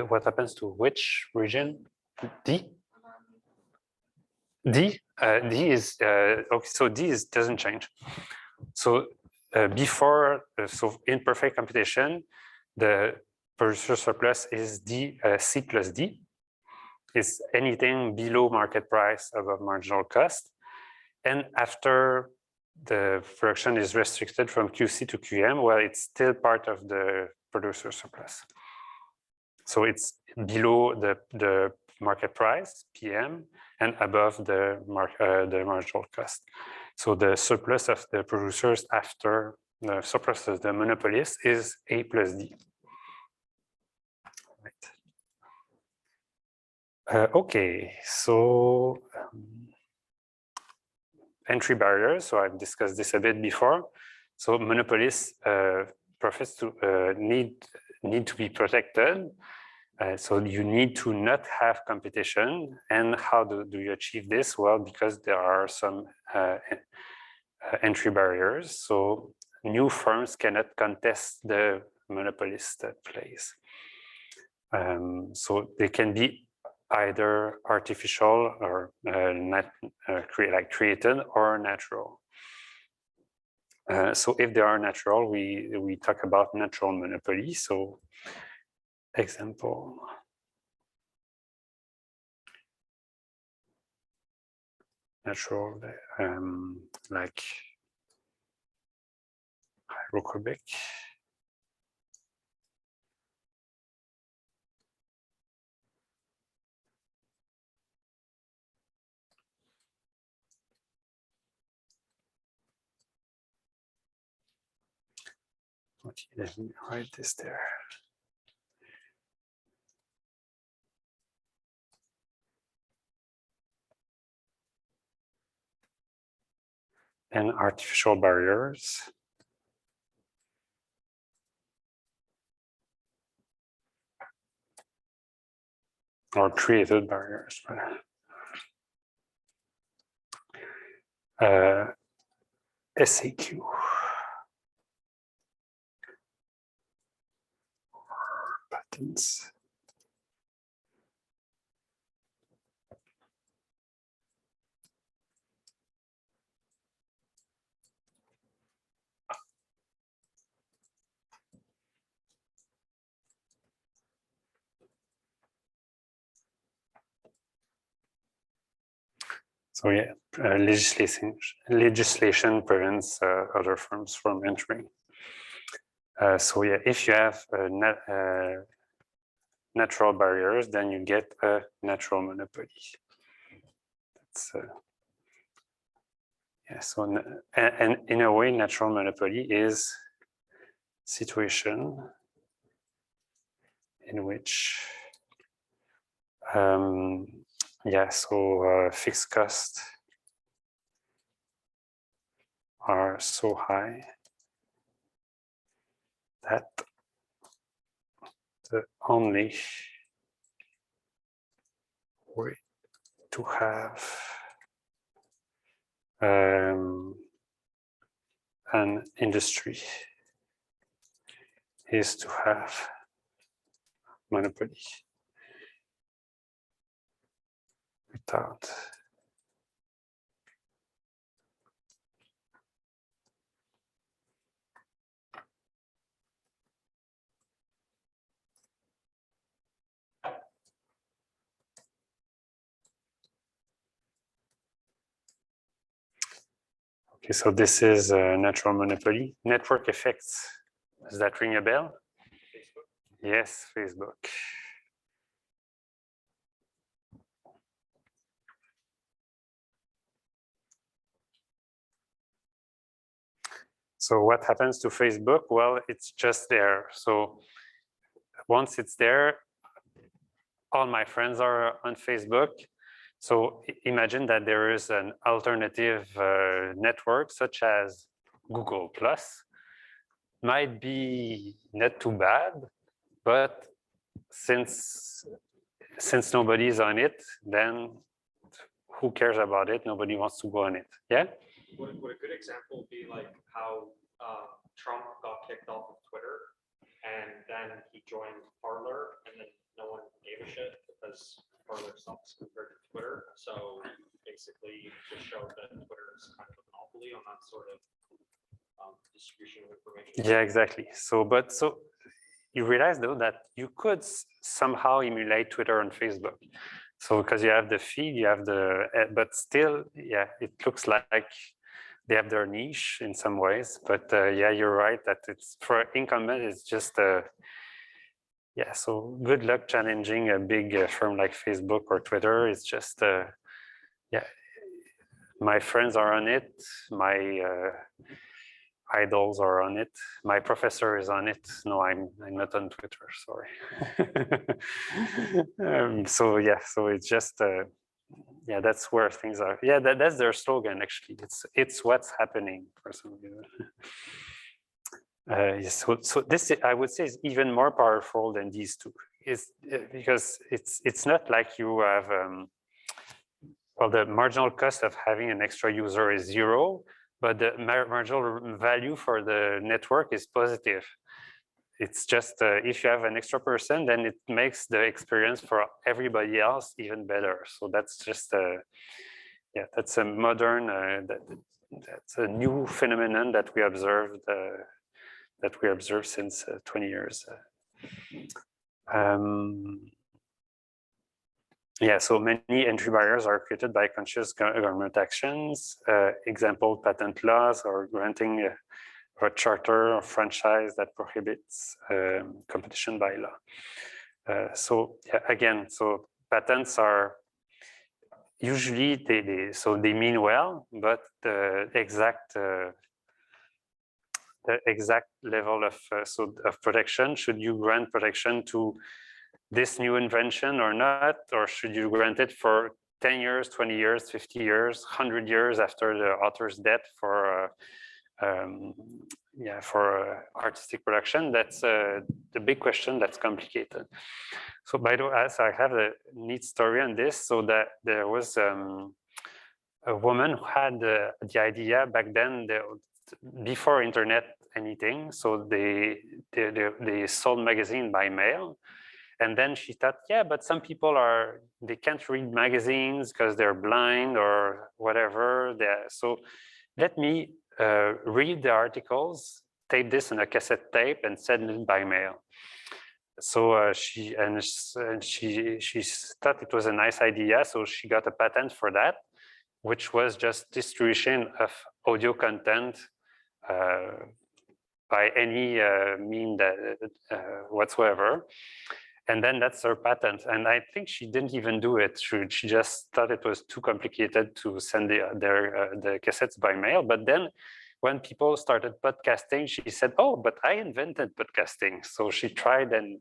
Speaker 1: What happens to which region? D? D? D is, okay, so D doesn't change. So before, so in perfect computation, the producer surplus is D, C plus D. Is anything below market price above marginal cost. And after the production is restricted from QC to QM, well, it's still part of the producer surplus. So it's below the market price, PM, and above the marginal cost. So the surplus of the producers after the surplus of the monopolist is A plus D. Right. Okay, so entry barriers. So I've discussed this a bit before. So monopolists' profits need to be protected. So you need to not have competition. And how do you achieve this? Well, because there are some entry barriers. So new firms cannot contest the monopolist place. So they can be either artificial or created or natural. So if they are natural, we talk about natural monopoly. So example. natural, like hydrochloric. Okay, let me write this there. And artificial barriers. Or created barriers. SAQ. Patterns. So yeah, legislation prevents other firms from entering. So yeah, if you have natural barriers, then you get a natural monopoly. That's yeah. So and in a way, natural monopoly is situation in which yeah, so fixed costs are so high that the only way to have an industry is to have monopoly without okay, so this is a natural monopoly. Network effects. Does that ring a bell?
Speaker 2: Facebook?
Speaker 1: Yes, Facebook. So what happens to Facebook? Well, it's just there. So once it's there, all my friends are on Facebook. So imagine that there is an alternative network such as Google Plus. Might be not too bad, but since nobody's on it, then who cares about it? Nobody wants to go on it. Yeah.
Speaker 2: Would a good example be like how Trump got kicked off of Twitter, and then he joined Parler, and then no one gave a shit because Parler sucks compared to Twitter. So basically, just showed that Twitter is kind of a monopoly on that sort of distribution of information.
Speaker 1: Yeah, exactly. So you realize though that you could somehow emulate Twitter and Facebook. So because you have the feed, you have the, but still, yeah, it looks like they have their niche in some ways. But yeah, you're right that it's for incumbent, it's just yeah. So good luck challenging a big firm like Facebook or Twitter. It's just yeah. My friends are on it. My idols are on it. My professor is on it. No, I'm not on Twitter. Sorry. So yeah, so it's just yeah, that's where things are. Yeah, that's their slogan actually. It's what's happening for some reason. So this I would say is even more powerful than these two. Is because it's not like you have well, the marginal cost of having an extra user is 0, but the marginal value for the network is positive. It's just if you have an extra person, then it makes the experience for everybody else even better. So that's just yeah, that's a modern that's a new phenomenon that we observed since 20 years. Yeah, so many entry barriers are created by conscious government actions, example, patent laws or granting a charter or franchise that prohibits competition by law. So yeah, again, so patents are usually they mean well, but the exact level of of protection, should you grant protection to this new invention or not, or should you grant it for 10 years, 20 years, 50 years, 100 years after the author's death for artistic production? That's the big question that's complicated. So by the way, as I have a neat story on this, so that there was a woman who had the idea back then, before internet anything, so they sold magazine by mail. And then she thought, yeah, but some people they can't read magazines because they're blind or whatever. So let me read the articles, tape this on a cassette tape and send it by mail. So she thought it was a nice idea. So she got a patent for that, which was just distribution of audio content by any mean whatsoever. And then that's her patent. And I think she didn't even do it. She just thought it was too complicated to send the cassettes by mail. But then when people started podcasting, she said, oh, but I invented podcasting. So she tried and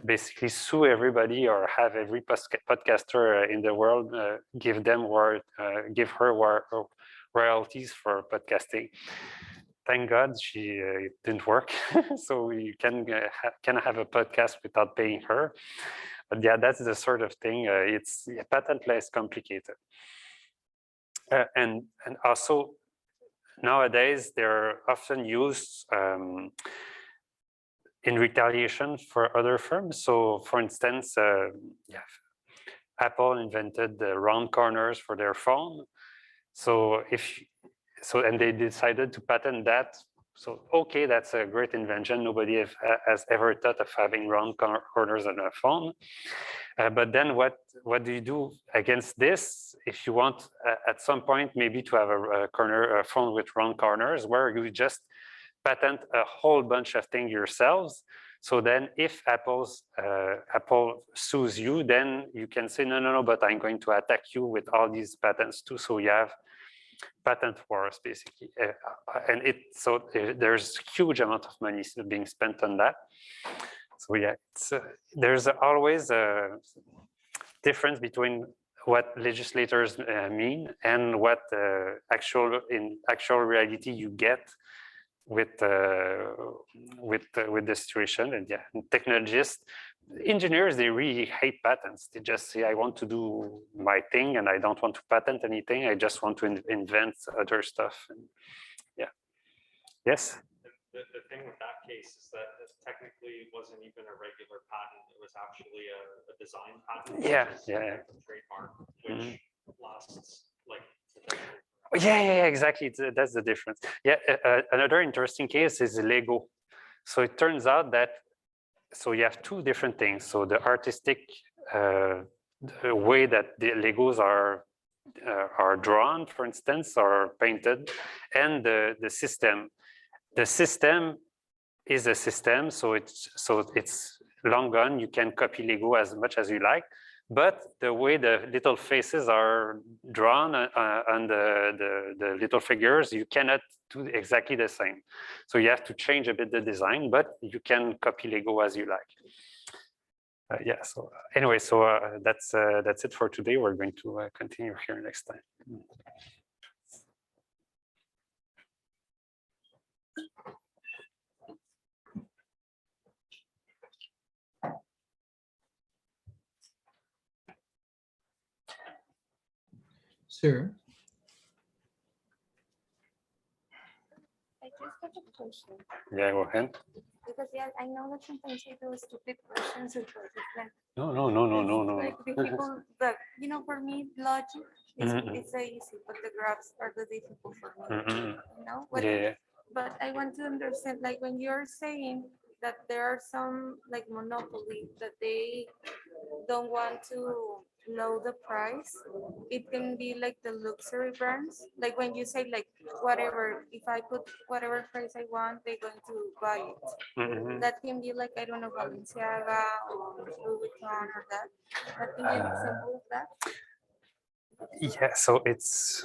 Speaker 1: basically sue everybody or have every podcaster in the world give her royalties for podcasting. Thank God it didn't work. So you can have a podcast without paying her. But yeah, that's the sort of thing. It's patent law is complicated. And also nowadays they're often used in retaliation for other firms. So for instance, Apple invented the round corners for their phone. So and they decided to patent that. So, okay, that's a great invention. Nobody has ever thought of having round corners on a phone. But then what do you do against this? If you want at some point maybe to have a phone with round corners, where you just patent a whole bunch of things yourselves. So then if Apple sues you, then you can say, no, but I'm going to attack you with all these patents too. So you have patent wars basically. And there's huge amount of money being spent on that. So yeah, there's always a difference between what legislators mean and what in actual reality you get with the situation. And yeah, technologists, engineers, they really hate patents. They just say, I want to do my thing and I don't want to patent anything. I just want to invent other stuff. And yeah. Yes?
Speaker 2: The thing with that case is that it technically wasn't even a regular patent. It was actually a design patent.
Speaker 1: Yeah.
Speaker 2: A trademark, which lasts like potentially.
Speaker 1: Yeah, exactly. That's the difference. Yeah, another interesting case is Lego. So it turns out that you have two different things. So the artistic the way that the Legos are drawn, for instance, or painted, and the system. The system is a system, so it's long gone. You can copy Lego as much as you like. But the way the little faces are drawn on the little figures, you cannot do exactly the same. So you have to change a bit the design, but you can copy Lego as you like. Yeah, so anyway, so that's it for today. We're going to continue here next time.
Speaker 3: Sir?
Speaker 4: I just have a question.
Speaker 1: Yeah, go ahead.
Speaker 4: Because yeah, I know that sometimes I do stupid questions because it's like
Speaker 1: No.
Speaker 4: like the people that for me logic is it's so easy, but the graphs are the difficult for me. But
Speaker 1: Yeah.
Speaker 4: but I want to understand, like when you're saying that there are some like monopoly that they don't want to know the price. It can be like the luxury brands. Like when you say like whatever, if I put whatever price I want, they're going to buy it.
Speaker 1: Mhm.
Speaker 4: That can be like, I don't know, Balenciaga or Louis Vuitton or that. That can be an example of that.
Speaker 1: Yeah, so it's